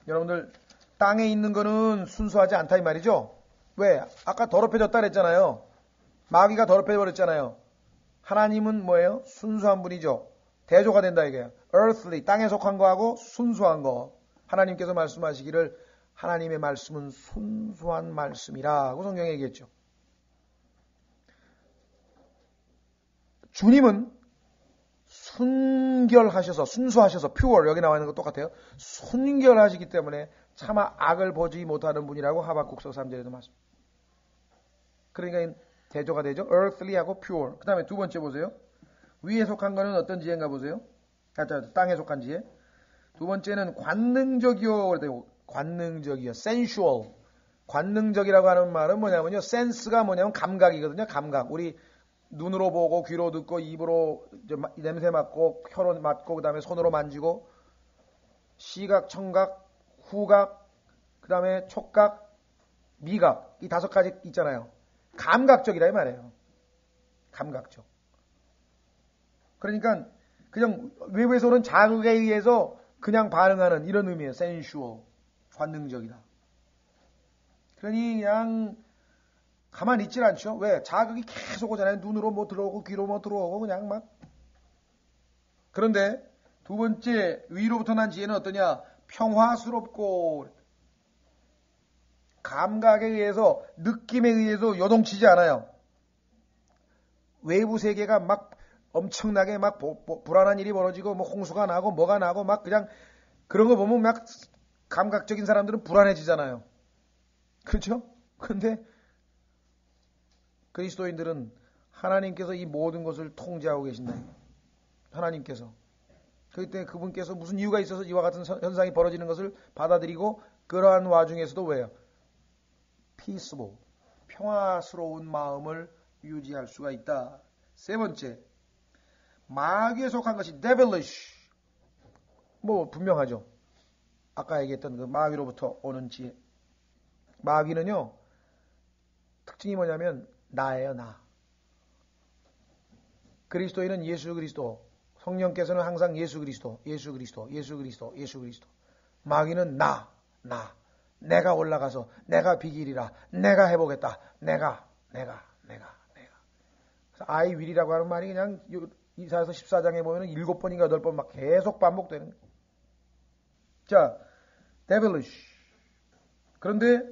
여러분들, 땅에 있는 거는 순수하지 않다 이 말이죠. 왜? 아까 더럽혀졌다 그랬잖아요. 마귀가 더럽혀 버렸잖아요. 하나님은 뭐예요? 순수한 분이죠. 대조가 된다 이게요. earthly, 땅에 속한 거하고 순수한 거. 하나님께서 말씀하시기를 하나님의 말씀은 순수한 말씀이라고 성경에 얘기했죠. 주님은 순결하셔서, 순수하셔서, pure, 여기 나와 있는 거 똑같아요. 순결하시기 때문에 차마 악을 보지 못하는 분이라고 하박국서 3절에도 말씀. 그러니까 대조가 되죠. earthly하고 pure. 그 다음에 두 번째 보세요. 위에 속한 거는 어떤 지혜인가 보세요. 땅에 속한 지혜. 두 번째는 관능적이요. 관능적이요. sensual. 관능적이라고 하는 말은 뭐냐면요. sense가 뭐냐면 감각이거든요. 감각. 우리 눈으로 보고, 귀로 듣고, 입으로 냄새 맡고, 혀로 맡고, 그 다음에 손으로 만지고, 시각, 청각, 후각, 그 다음에 촉각, 미각, 이 5가지 있잖아요. 감각적이라 이 말이에요. 감각적. 그러니까 그냥 외부에서는 자극에 의해서 그냥 반응하는 이런 의미예요. sensual, 관능적이다. 그러니 그냥 가만히 있질 않죠. 왜? 자극이 계속 오잖아요. 눈으로 뭐 들어오고 귀로 뭐 들어오고 그냥 막. 그런데 두 번째 위로부터 난 지혜는 어떠냐? 평화스럽고 감각에 의해서, 느낌에 의해서 요동치지 않아요. 외부 세계가 막 엄청나게 막 불안한 일이 벌어지고 뭐 홍수가 나고 뭐가 나고 막 그냥 그런 거 보면 막 감각적인 사람들은 불안해지잖아요. 그렇죠? 근데 그리스도인들은 하나님께서 이 모든 것을 통제하고 계신다. 하나님께서. 그렇기 때문에 그분께서 무슨 이유가 있어서 이와 같은 현상이 벌어지는 것을 받아들이고, 그러한 와중에서도 왜요? peaceable, 평화스러운 마음을 유지할 수가 있다. 세 번째, 마귀에 속한 것이 devilish. 뭐 분명하죠. 아까 얘기했던 그 마귀로부터 오는 지혜. 마귀는요, 특징이 뭐냐면 나예요, 나. 그리스도인은 예수 그리스도, 성령께서는 항상 예수 그리스도. 마귀는 내가 올라가서 내가 비기리라. 내가 해보겠다. 내가. I will이라고 하는 말이 그냥 이사야서 14장에 보면 7번인가 8번 막 계속 반복되는 거예요. 자, devilish. 그런데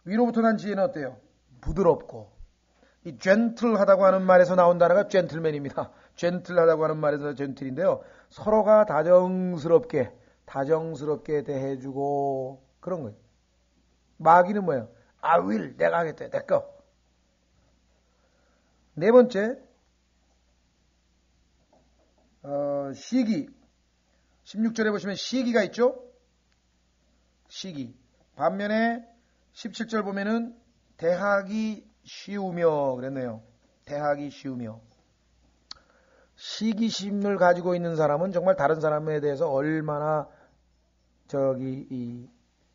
위로부터 난 지혜는 어때요? 부드럽고. 이 gentle하다고 하는 말에서 나온 단어가 gentleman입니다. gentle하다고 하는 말에서 gentle인데요. 서로가 다정스럽게 대해주고 그런 거예요. 마귀는 뭐예요? I will, 내가 하겠다, 내 거. 네 번째, 시기. 16절에 보시면 시기가 있죠? 시기. 반면에 17절 보면은 대하기 쉬우며 그랬네요. 대하기 쉬우며. 시기심을 가지고 있는 사람은 정말 다른 사람에 대해서 얼마나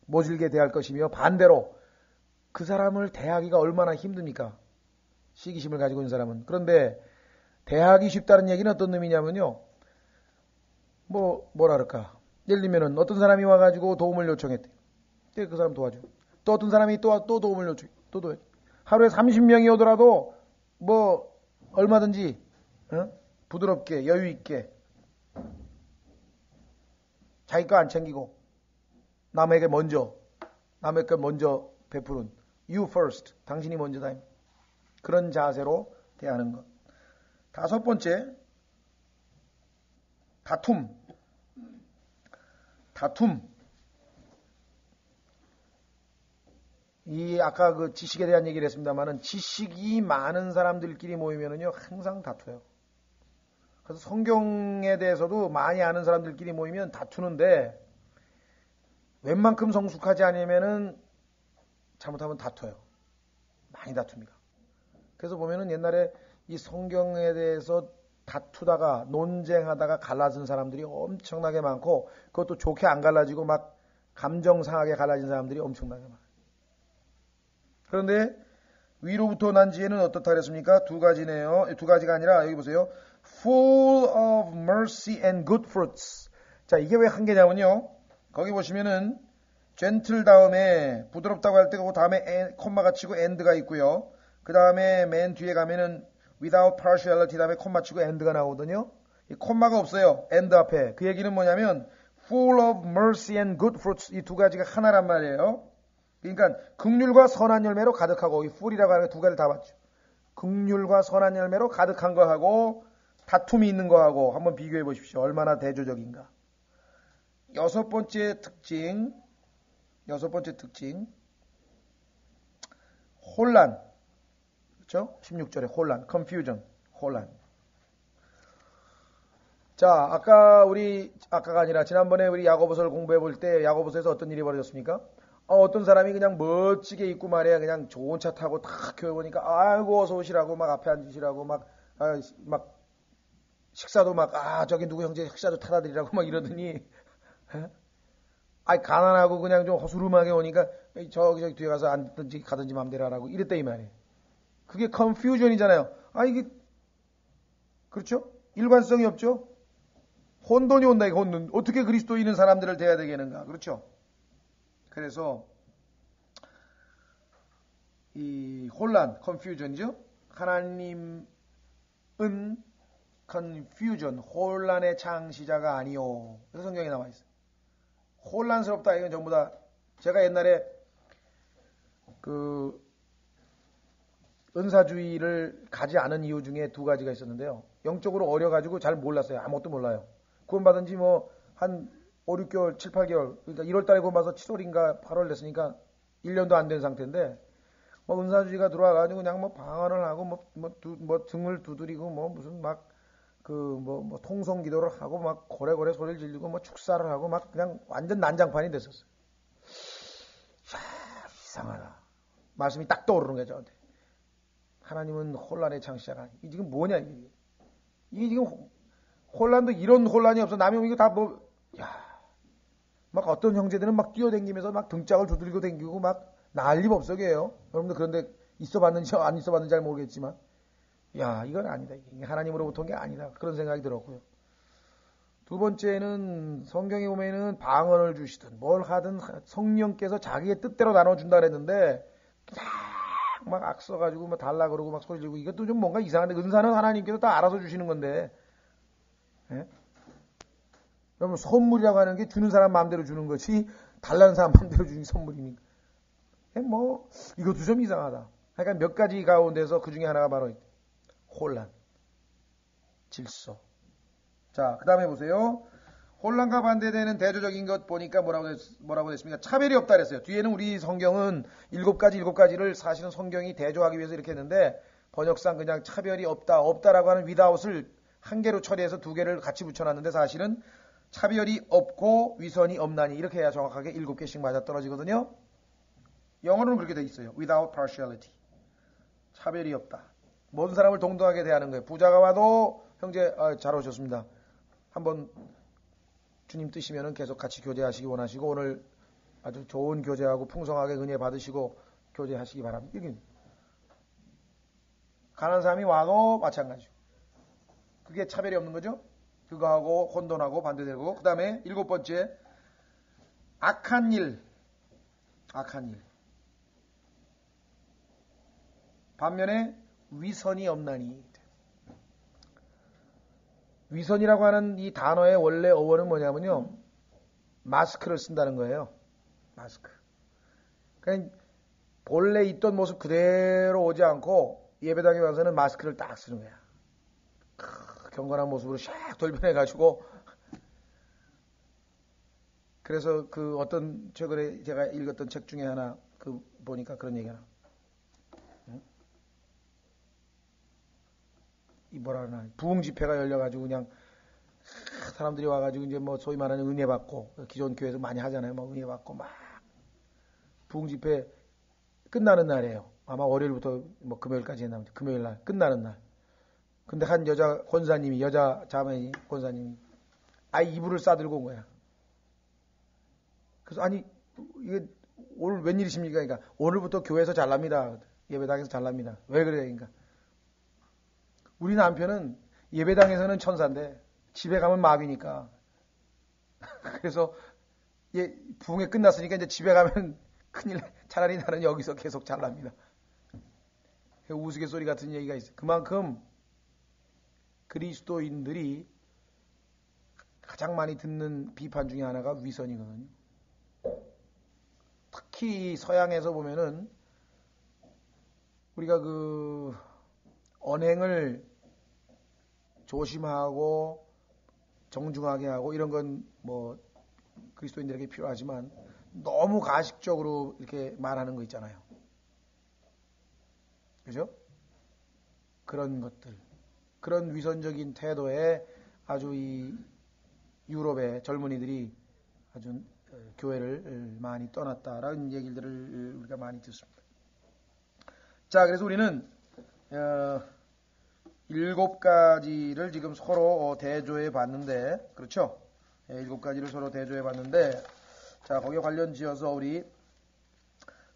모질게 대할 것이며 반대로 그 사람을 대하기가 얼마나 힘듭니까? 시기심을 가지고 있는 사람은. 그런데 대하기 쉽다는 얘기는 어떤 의미냐면요. 뭐라 그럴까? 예를 들면은 어떤 사람이 와가지고 도움을 요청했대. 그 사람 도와줘. 또 어떤 사람이 또 도움을 요청해. 또 도와줘. 하루에 30명이 오더라도 뭐 얼마든지 부드럽게 여유 있게 자기 거 안 챙기고 남에게 먼저 베푸는 you first. 당신이 먼저다. 그런 자세로 대하는 것. 다섯 번째, 다툼. 아까 그 지식에 대한 얘기를 했습니다만은 지식이 많은 사람들끼리 모이면은요 항상 다투요. 그래서 성경에 대해서도 많이 아는 사람들끼리 모이면 다투는데 웬만큼 성숙하지 않으면은 잘못하면 다투요. 많이 다툽니다. 그래서 보면은 옛날에 이 성경에 대해서 다투다가 논쟁하다가 갈라진 사람들이 엄청나게 많고 그것도 좋게 안 갈라지고 막 감정 상하게 갈라진 사람들이 엄청나게 많아요. 그런데 위로부터 난 지혜는 어떻다 그랬습니까? 두 가지네요. 두 가지가 아니라 여기 보세요. Full of mercy and good fruits. 자, 이게 왜 한 개냐면요. 거기 보시면은 gentle 다음에 부드럽다고 할 때 그 다음에 콤마가 치고 and가 있고요. 그 다음에 맨 뒤에 가면은 without partiality 다음에 콤마 치고 and가 나오거든요. 이 콤마가 없어요. and 앞에. 그 얘기는 뭐냐면 full of mercy and good fruits 이 두 가지가 하나란 말이에요. 그러니까 긍휼과 선한 열매로 가득하고 이 full이라고 하는 두 가지를 다 봤죠. 긍휼과 선한 열매로 가득한 거하고 다툼이 있는 거하고 한번 비교해 보십시오. 얼마나 대조적인가. 여섯 번째 특징 혼란. 그렇죠? 16절에 혼란, confusion, 혼란. 자, 아까가 아니라 지난번에 우리 야고보서를 공부해 볼 때 야고보서에서 어떤 일이 벌어졌습니까? 어떤 사람이 그냥 멋지게 입고 말이야 그냥 좋은 차 타고 탁 교회 보니까 아이고 어서 오시라고 막 앞에 앉으시라고 막 식사도 저기 누구 형제 식사도 타다 드리라고 막 이러더니 가난하고 그냥 좀 허수름하게 오니까 저기 뒤에 가서 앉든지 가든지 마음대로 하라고 이랬다 이 말이에요. 그게 컨퓨전이잖아요. 이게 그렇죠? 일관성이 없죠? 혼돈이 온다 이거 혼돈. 어떻게 그리스도인은 사람들을 대해야 되겠는가? 그렇죠? 그래서 이 혼란, 컨퓨전이죠. 하나님은 컨퓨전, 혼란의 창시자가 아니요. 그래서 성경에 나와 있어요. 혼란스럽다 이건 전부 다 제가 옛날에 그 은사주의를 가지 않은 이유 중에 두 가지가 있었는데요. 영적으로 어려가지고 잘 몰랐어요. 아무것도 몰라요. 구원받은 지 한 5, 6개월, 7, 8개월. 그러니까 1월 달에 구원받아서 7월인가 8월 됐으니까 1년도 안 된 상태인데 은사주의가 들어와가지고 그냥 방언을 하고 등을 두드리고 무슨 통성 기도를 하고 고래고래 소리를 지르고 축사를 하고 그냥 완전 난장판이 됐었어요. 이상하다. 말씀이 딱 떠오르는 거죠, 저한테. 하나님은 혼란의 창시자가 이게 지금 뭐냐 이게 지금 혼란도 이런 혼란이 없어. 남이 이거 다 어떤 형제들은 뛰어다니면서 등짝을 두들겨 댕기고 난리법석이에요. 여러분들 그런데 있어봤는지 안 있어봤는지 잘 모르겠지만 야, 이건 아니다. 이게 하나님으로부터 온 게 아니다. 그런 생각이 들었고요. 두 번째는 성경에 보면은 방언을 주시든 뭘 하든 성령께서 자기의 뜻대로 나눠준다 그랬는데 막 악써가지고 막 달라 그러고 막 소리 지르고 이것도 좀 뭔가 이상한데 은사는 하나님께서 다 알아서 주시는 건데 예? 그러면 선물이라고 하는 게 주는 사람 마음대로 주는 것이 달라는 사람 마음대로 주는 선물이니까 뭐 이것도 좀 이상하다. 그러니까 몇 가지 가운데서 그 중에 하나가 바로 혼란, 질서. 자, 그 다음에 보세요. 혼란과 반대되는 대조적인 것 보니까 뭐라고 됐습니까? 차별이 없다 그랬어요. 뒤에는 우리 성경은 일곱 가지를 사실은 성경이 대조하기 위해서 이렇게 했는데 번역상 그냥 차별이 없다라고 하는 without을 한 개로 처리해서 두 개를 같이 붙여놨는데 사실은 차별이 없고 위선이 없나니 이렇게 해야 정확하게 7개씩 맞아떨어지거든요. 영어로는 그렇게 돼 있어요. without partiality. 차별이 없다. 모든 사람을 동등하게 대하는 거예요. 부자가 와도 형제 잘 오셨습니다. 한번 주님 뜻이면은 계속 같이 교제하시기 원하시고 오늘 아주 좋은 교제하고 풍성하게 은혜 받으시고 교제하시기 바랍니다. 여기 가난한 사람이 와도 마찬가지고 그게 차별이 없는 거죠. 그거하고 혼돈하고 반대되고 그 다음에 7번째 악한 일 반면에 위선이 없나니 위선이라고 하는 이 단어의 원래 어원은 뭐냐면요. 마스크를 쓴다는 거예요. 마스크. 그냥 본래 있던 모습 그대로 오지 않고 예배당에 와서는 마스크를 딱 쓰는 거야. 경건한 모습으로 샥 돌변해가지고 그래서 그 어떤 최근에 제가 읽었던 책 중에 하나 보니까 그런 얘기가 나와. 이 뭐라 그러나 부흥 집회가 열려가지고 그냥 사람들이 와가지고 이제 뭐 소위 말하는 은혜 받고 기존 교회에서 많이 하잖아요. 막 은혜 받고 막 부흥 집회 끝나는 날이에요. 아마 월요일부터 뭐 금요일까지 했나 보죠. 금요일 날 끝나는 날. 근데 한 여자 권사님이 여자 자매니 권사님이 아예 이불을 싸들고 온 거야. 그래서 아니 이게 오늘 웬일이십니까? 그러니까 오늘부터 교회에서 잘납니다. 예배당에서 잘납니다. 왜 그래요? 그러니까 우리 남편은 예배당에서는 천사인데 집에 가면 마귀니까. 그래서 부흥회 끝났으니까 이제 집에 가면 큰일. 차라리 나는 여기서 계속 잘납니다. 우스갯소리 같은 얘기가 있어요. 그만큼 그리스도인들이 가장 많이 듣는 비판 중에 하나가 위선이거든요. 특히 서양에서 보면은 우리가 그 언행을 조심하고 정중하게 하고 이런 건 뭐 그리스도인들에게 필요하지만 너무 가식적으로 이렇게 말하는 거 있잖아요. 그죠? 그런 것들. 그런 위선적인 태도에 아주 이 유럽의 젊은이들이 아주 교회를 많이 떠났다라는 얘기들을 우리가 많이 듣습니다. 자, 그래서 우리는 7가지를 지금 서로 대조해 봤는데, 그렇죠? 7가지를 서로 대조해 봤는데, 자, 거기에 관련 지어서 우리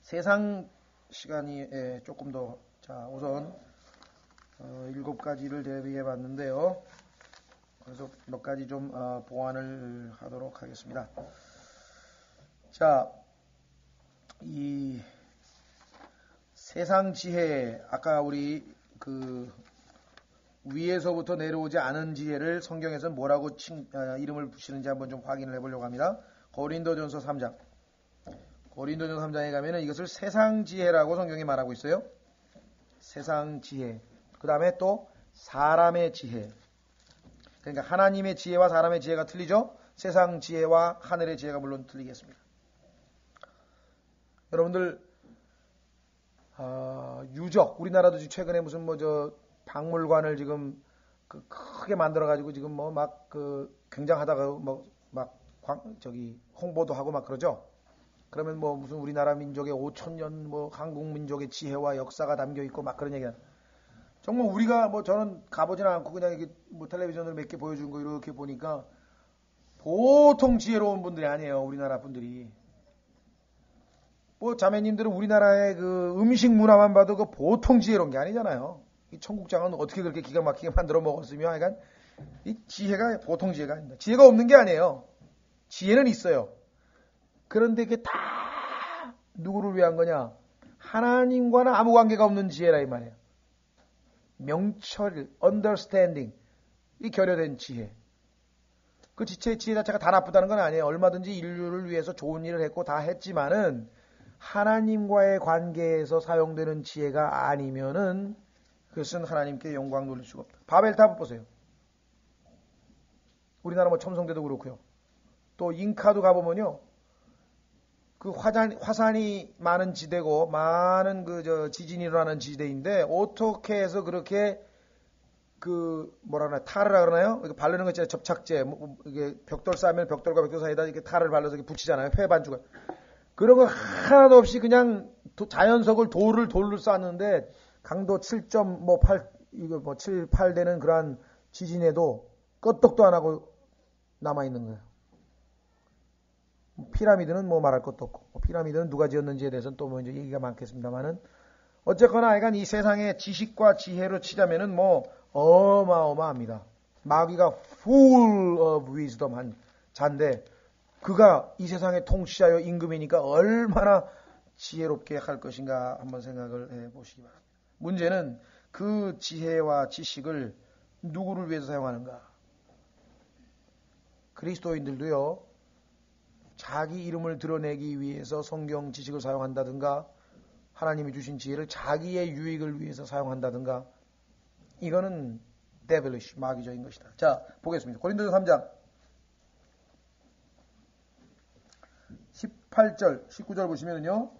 세상 시간이 조금 더, 자, 우선 7가지를 대비해 봤는데요. 그래서 몇 가지 좀 보완을 하도록 하겠습니다. 자, 이 세상 지혜, 아까 우리 그 위에서부터 내려오지 않은 지혜를 성경에서는 뭐라고 이름을 붙이는지 한번 좀 확인을 해보려고 합니다. 고린도전서 3장. 고린도전서 3장에 가면은 이것을 세상 지혜라고 성경이 말하고 있어요. 세상 지혜. 그 다음에 또 사람의 지혜. 그러니까 하나님의 지혜와 사람의 지혜가 틀리죠? 세상 지혜와 하늘의 지혜가 물론 틀리겠습니다. 여러분들 유적, 우리나라도 최근에 무슨 박물관을 지금 크게 만들어가지고 지금 뭐 막 굉장하다가 뭐 막 홍보도 하고 막 그러죠. 그러면 뭐 무슨 우리나라 민족의 5,000년 뭐 한국 민족의 지혜와 역사가 담겨 있고 막 그런 얘기야. 정말 우리가 뭐 저는 가보지는 않고 그냥 이게 뭐 텔레비전으로 몇 개 보여준 거 이렇게 보니까 보통 지혜로운 분들이 아니에요. 우리나라 분들이. 뭐 자매님들은 우리나라의 그 음식 문화만 봐도 그 보통 지혜로운 게 아니잖아요. 이 청국장은 어떻게 그렇게 기가 막히게 만들어 먹었으며 하여간 이 지혜가 보통 지혜가 아닙니다. 지혜가 없는 게 아니에요. 지혜는 있어요. 그런데 그게 다 누구를 위한 거냐? 하나님과는 아무 관계가 없는 지혜라 이 말이에요. 명철, understanding, 이 결여된 지혜. 그 지혜 자체가 다 나쁘다는 건 아니에요. 얼마든지 인류를 위해서 좋은 일을 했고 다 했지만은 하나님과의 관계에서 사용되는 지혜가 아니면은 그것은 하나님께 영광 돌릴 수가 없다. 바벨탑 보세요. 우리나라 뭐 첨성대도 그렇고요. 또 잉카도 가보면요. 그 화산이 많은 지대고 많은 지진이 일어나는 지대인데 어떻게 해서 그렇게 탈을 하나요? 바르는 거 있잖아요. 접착제. 이게 벽돌 쌓으면 벽돌과 벽돌 사이에다 이렇게 탈을 발라서 이렇게 붙이잖아요. 회 반죽을. 그런 거 하나도 없이 그냥 자연석을 돌로 쌓았는데 강도 7.8 7, 8 되는 그러한 지진에도 끄떡도 안 하고 남아 있는 거예요. 피라미드는 뭐 말할 것도 없고, 피라미드는 누가 지었는지에 대해서는 또 이제 얘기가 많겠습니다만은, 어쨌거나 하여간 이 세상의 지식과 지혜로 치자면은 뭐 어마어마합니다. 마귀가 full of wisdom 한 자인데, 그가 이 세상의 통치자여 임금이니까 얼마나 지혜롭게 할 것인가 한번 생각을 해 보시기 바랍니다. 문제는 그 지혜와 지식을 누구를 위해서 사용하는가? 그리스도인들도요, 자기 이름을 드러내기 위해서 성경 지식을 사용한다든가 하나님이 주신 지혜를 자기의 유익을 위해서 사용한다든가 이거는 devilish, 마귀적인 것이다. 자, 보겠습니다. 고린도서 3장 18절, 19절 보시면요.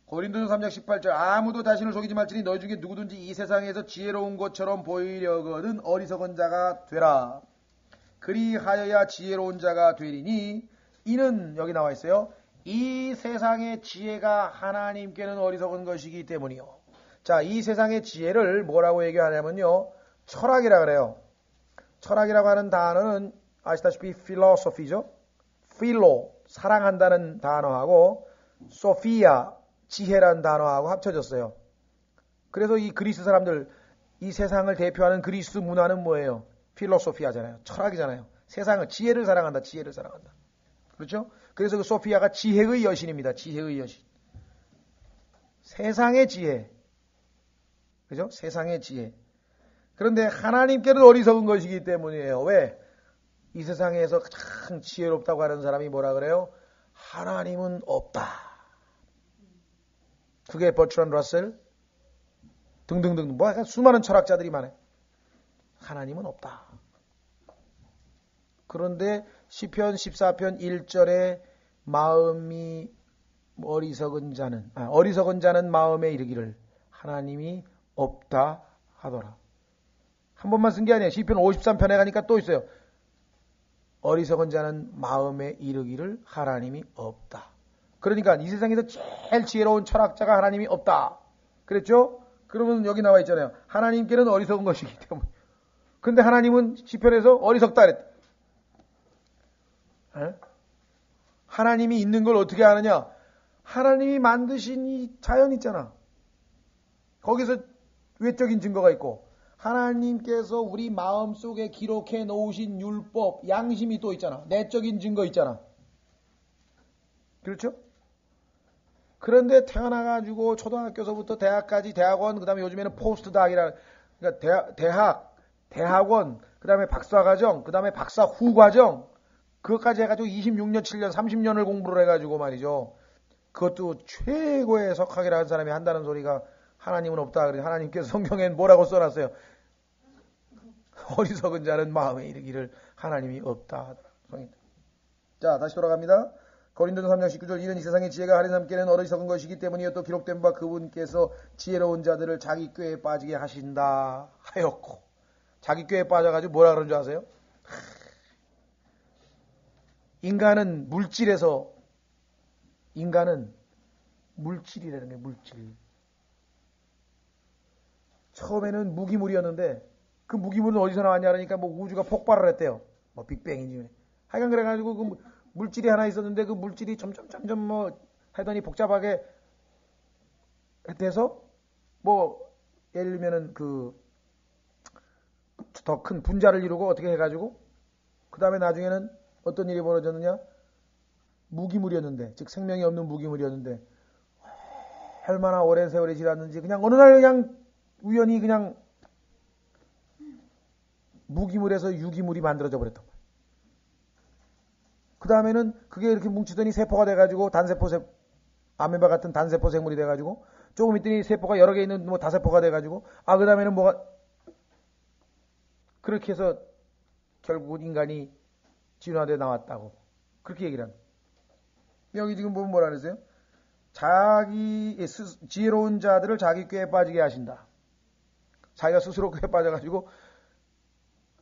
고린도서 3장 18절 아무도 자신을 속이지 말지니 너희 중에 누구든지 이 세상에서 지혜로운 것처럼 보이려거든 어리석은 자가 되라. 그리하여야 지혜로운 자가 되리니 이는 여기 나와 있어요. 이 세상의 지혜가 하나님께는 어리석은 것이기 때문이요. 자, 이 세상의 지혜를 뭐라고 얘기하냐면요. 철학이라 그래요. 철학이라고 하는 단어는 아시다시피 philosophy죠. philo, 사랑한다는 단어하고 sophia, 지혜라는 단어하고 합쳐졌어요. 그래서 이 그리스 사람들, 이 세상을 대표하는 그리스 문화는 뭐예요? 필로소피아잖아요. 철학이잖아요. 세상을, 지혜를 사랑한다. 지혜를 사랑한다. 그렇죠? 그래서 그 소피아가 지혜의 여신입니다. 지혜의 여신. 세상의 지혜. 그죠? 세상의 지혜. 그런데 하나님께는 어리석은 것이기 때문이에요. 왜? 이 세상에서 가장 지혜롭다고 하는 사람이 뭐라 그래요? 하나님은 없다. 그게 버트런 러셀 등등등 뭐 약간 수많은 철학자들이 많아요. 하나님은 없다. 그런데 시편 14편 1절에 마음이 어리석은 자는 마음에 이르기를 하나님이 없다 하더라. 한 번만 쓴 게 아니에요. 시편 53편에 가니까 또 있어요. 어리석은 자는 마음에 이르기를 하나님이 없다. 그러니까 이 세상에서 제일 지혜로운 철학자가 하나님이 없다. 그랬죠? 그러면 여기 나와 있잖아요. 하나님께는 어리석은 것이기 때문에. 근데 하나님은 시편에서 어리석다 그랬다. 에? 하나님이 있는 걸 어떻게 아느냐? 하나님이 만드신 이 자연 있잖아. 거기서 외적인 증거가 있고 하나님께서 우리 마음속에 기록해 놓으신 율법, 양심이 또 있잖아. 내적인 증거 있잖아. 그렇죠? 그런데 태어나가지고 초등학교서부터 대학까지 대학원, 그 다음에 요즘에는 포스트닥이라, 그러니까 대학원, 그 다음에 박사과정, 그 다음에 박사 후과정, 그것까지 해가지고 26년, 7년, 30년을 공부를 해가지고 말이죠. 그것도 최고의 석학이라는 사람이 한다는 소리가 하나님은 없다. 그래서 하나님께서 성경엔 뭐라고 써놨어요? 어리석은 자는 마음에 이르기를 하나님이 없다. 자, 다시 돌아갑니다. 고린도서 3장 19절 이는 이 세상의 지혜가 하나님께는 어리석은 것이기 때문이요 또 기록된 바 그분께서 지혜로운 자들을 자기 꾀에 빠지게 하신다 하였고 자기 꾀에 빠져가지고 뭐라 그러는 줄 아세요? 인간은 물질이라는 게 물질. 처음에는 무기물이었는데 그 무기물은 어디서 나왔냐 그러니까 뭐 우주가 폭발을 했대요. 뭐 빅뱅이지. 하여간 그래가지고 그 물질이 하나 있었는데 그 물질이 점점 뭐 하더니 복잡하게 돼서 뭐 예를 들면은 더 큰 분자를 이루고 어떻게 해가지고 그 다음에 나중에는 어떤 일이 벌어졌느냐? 무기물이었는데, 즉 생명이 없는 무기물이었는데 얼마나 오랜 세월이 지났는지 그냥 어느 날 그냥 우연히 그냥 무기물에서 유기물이 만들어져 버렸던 거예요. 그 다음에는 그게 이렇게 뭉치더니 세포가 돼가지고 아메바 같은 단세포 생물이 돼가지고 조금 있더니 세포가 여러 개 있는 다세포가 돼가지고 그 다음에는 그렇게 해서 결국은 인간이 진화돼 나왔다고 그렇게 얘기를 합니다. 여기 지금 보면 뭐라 그랬어요? 지혜로운 자들을 자기 꾀에 빠지게 하신다. 자기가 스스로 꾀에 빠져가지고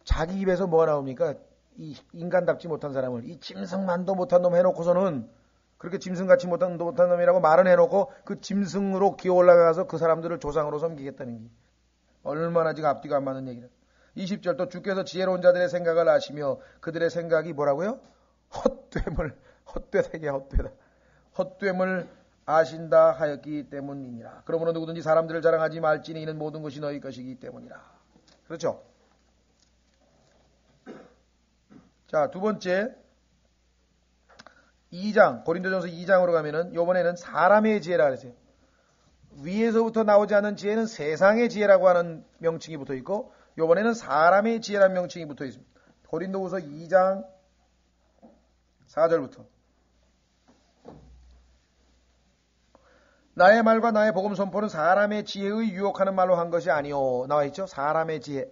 자기 입에서 뭐가 나옵니까? 이 인간답지 못한 사람을 이 짐승만도 못한 놈 해놓고서는 그렇게 짐승같이 못한 놈이라고 말은 해놓고 그 짐승으로 기어 올라가서 그 사람들을 조상으로 섬기겠다는 게 얼마나 지금 앞뒤가 안 맞는 얘기다. 20절 또 주께서 지혜로운 자들의 생각을 아시며 그들의 생각이 뭐라고요? 헛됨을 아신다 하였기 때문이니라. 그러므로 누구든지 사람들을 자랑하지 말지니 이는 모든 것이 너희 것이기 때문이라. 그렇죠? 자, 두 번째 2장 고린도전서 2장으로 가면은 이번에는 사람의 지혜라 그랬어요. 위에서부터 나오지 않은 지혜는 세상의 지혜라고 하는 명칭이 붙어 있고 이번에는 사람의 지혜라는 명칭이 붙어 있습니다. 고린도후서 2장 4절부터 나의 말과 나의 복음 선포는 사람의 지혜의 유혹하는 말로 한 것이 아니오. 나와 있죠? 사람의 지혜.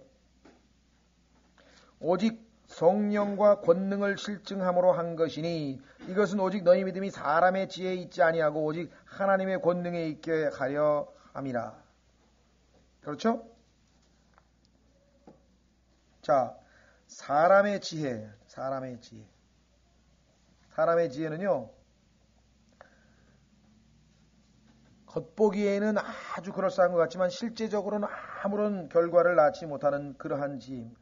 오직 성령과 권능을 실증함으로 한 것이니 이것은 오직 너희 믿음이 사람의 지혜에 있지 아니하고 오직 하나님의 권능에 있게 하려 함이라. 그렇죠? 자, 사람의 지혜는요, 겉보기에는 아주 그럴싸한 것 같지만 실제적으로는 아무런 결과를 낳지 못하는 그러한 지혜입니다.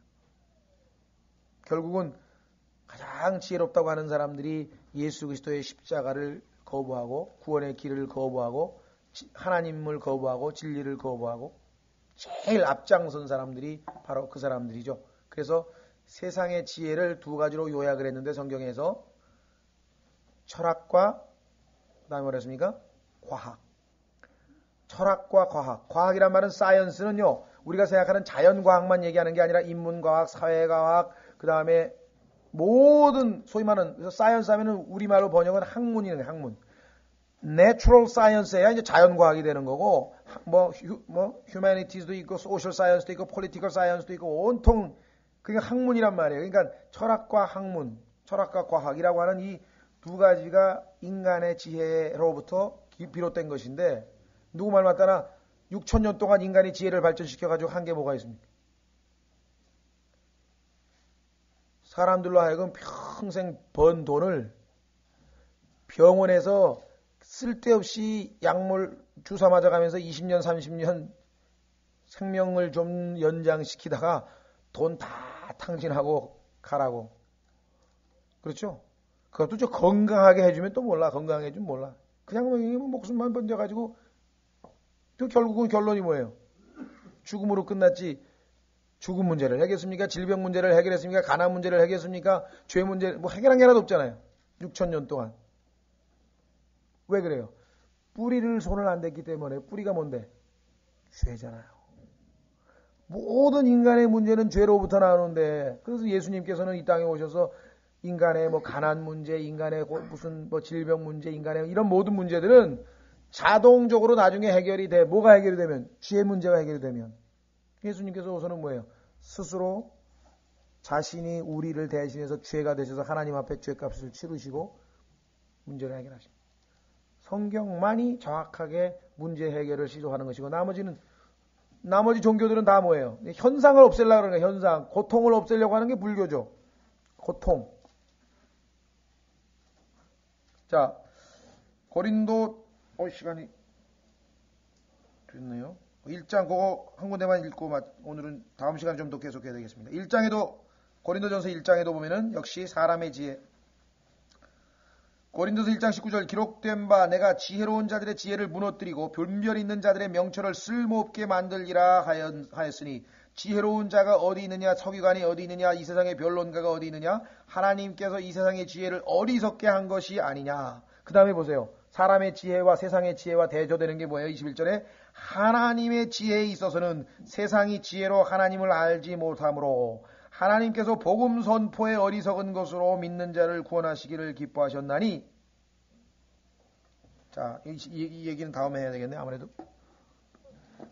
결국은 가장 지혜롭다고 하는 사람들이 예수 그리스도의 십자가를 거부하고 구원의 길을 거부하고 하나님을 거부하고 진리를 거부하고 제일 앞장선 사람들이 바로 그 사람들이죠. 그래서 세상의 지혜를 두 가지로 요약을 했는데 성경에서 철학과 그다음에 뭐랬습니까? 과학. 철학과 과학. 과학이란 말은 사이언스는요. 우리가 생각하는 자연과학만 얘기하는 게 아니라 인문과학, 사회과학, 그 다음에 모든 소위 말하는 그래서 사이언스 하면은 우리말로 번역은 학문이네, 학문. 내추럴 사이언스야 이제 자연과학이 되는 거고 휴머니티즈도 있고 소셜 사이언스도 있고 폴리티컬 사이언스도 있고 온통 그게 학문이란 말이에요. 그러니까 철학과 학문, 철학과 과학이라고 하는 이 두 가지가 인간의 지혜로부터 비롯된 것인데 누구 말 맞다나 6,000년 동안 인간이 지혜를 발전시켜가지고 한 게 뭐가 있습니까? 사람들로 하여금 평생 번 돈을 병원에서 쓸데없이 약물 주사 맞아가면서 20년, 30년 생명을 좀 연장시키다가 돈 다 탕진하고 가라고. 그렇죠? 그것도 좀 건강하게 해주면 또 몰라. 건강하게 해주면 몰라. 그냥 목숨만 번져가지고 또 결국은 결론이 뭐예요? 죽음으로 끝났지. 죽음 문제를 해결했습니까? 질병 문제를 해결했습니까? 가난 문제를 해결했습니까? 죄 문제 해결한 게 하나도 없잖아요. 6,000년 동안. 왜 그래요? 뿌리를 손을 안 댔기 때문에. 뿌리가 뭔데? 죄잖아요. 모든 인간의 문제는 죄로부터 나오는데 그래서 예수님께서는 이 땅에 오셔서 인간의 가난 문제, 인간의 무슨 질병 문제, 인간의 이런 모든 문제들은 자동적으로 나중에 해결이 돼. 뭐가 해결이 되면? 죄 문제가 해결이 되면. 예수님께서 우선은 뭐예요? 스스로 자신이 우리를 대신해서 죄가 되셔서 하나님 앞에 죄값을 치르시고 문제를 해결하십니다. 성경만이 정확하게 문제 해결을 시도하는 것이고 나머지 종교들은 다 뭐예요? 현상을 없애려고 하는 거예요. 현상. 고통을 없애려고 하는 게 불교죠. 고통. 자, 고린도 시간이 됐네요. 1장 그거 한 군데만 읽고 오늘은 다음 시간에 좀 더 계속해야 되겠습니다. 1장에도 고린도전서 1장에도 보면은 역시 사람의 지혜 고린도서 1장 19절 기록된 바 내가 지혜로운 자들의 지혜를 무너뜨리고 변별 있는 자들의 명철을 쓸모없게 만들리라 하였으니 지혜로운 자가 어디 있느냐 서기관이 어디 있느냐 이 세상의 변론가가 어디 있느냐 하나님께서 이 세상의 지혜를 어리석게 한 것이 아니냐. 그 다음에 보세요. 사람의 지혜와 세상의 지혜와 대조되는 게 뭐예요? 21절에 하나님의 지혜에 있어서는 세상이 지혜로 하나님을 알지 못하므로 하나님께서 복음 선포에 어리석은 것으로 믿는 자를 구원하시기를 기뻐하셨나니. 자, 이 얘기는 다음에 해야 되겠네. 아무래도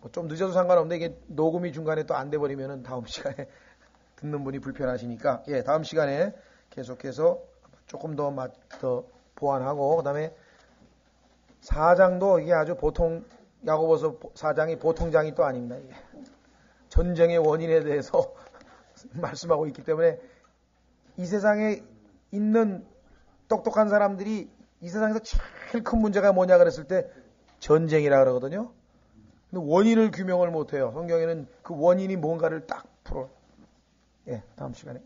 뭐 좀 늦어도 상관없는데 이게 녹음이 중간에 또 안 돼버리면은 다음 시간에 듣는 분이 불편하시니까 다음 시간에 계속해서 조금 더 보완하고, 그 다음에 4장도 이게 아주 보통, 야고보서 4장이 보통 장이 또 아닙니다. 이게 전쟁의 원인에 대해서 말씀하고 있기 때문에 이 세상에 있는 똑똑한 사람들이 이 세상에서 제일 큰 문제가 뭐냐 그랬을 때 전쟁이라 그러거든요. 근데 원인을 규명을 못해요. 성경에는 그 원인이 뭔가를 딱 풀어. 다음 시간에.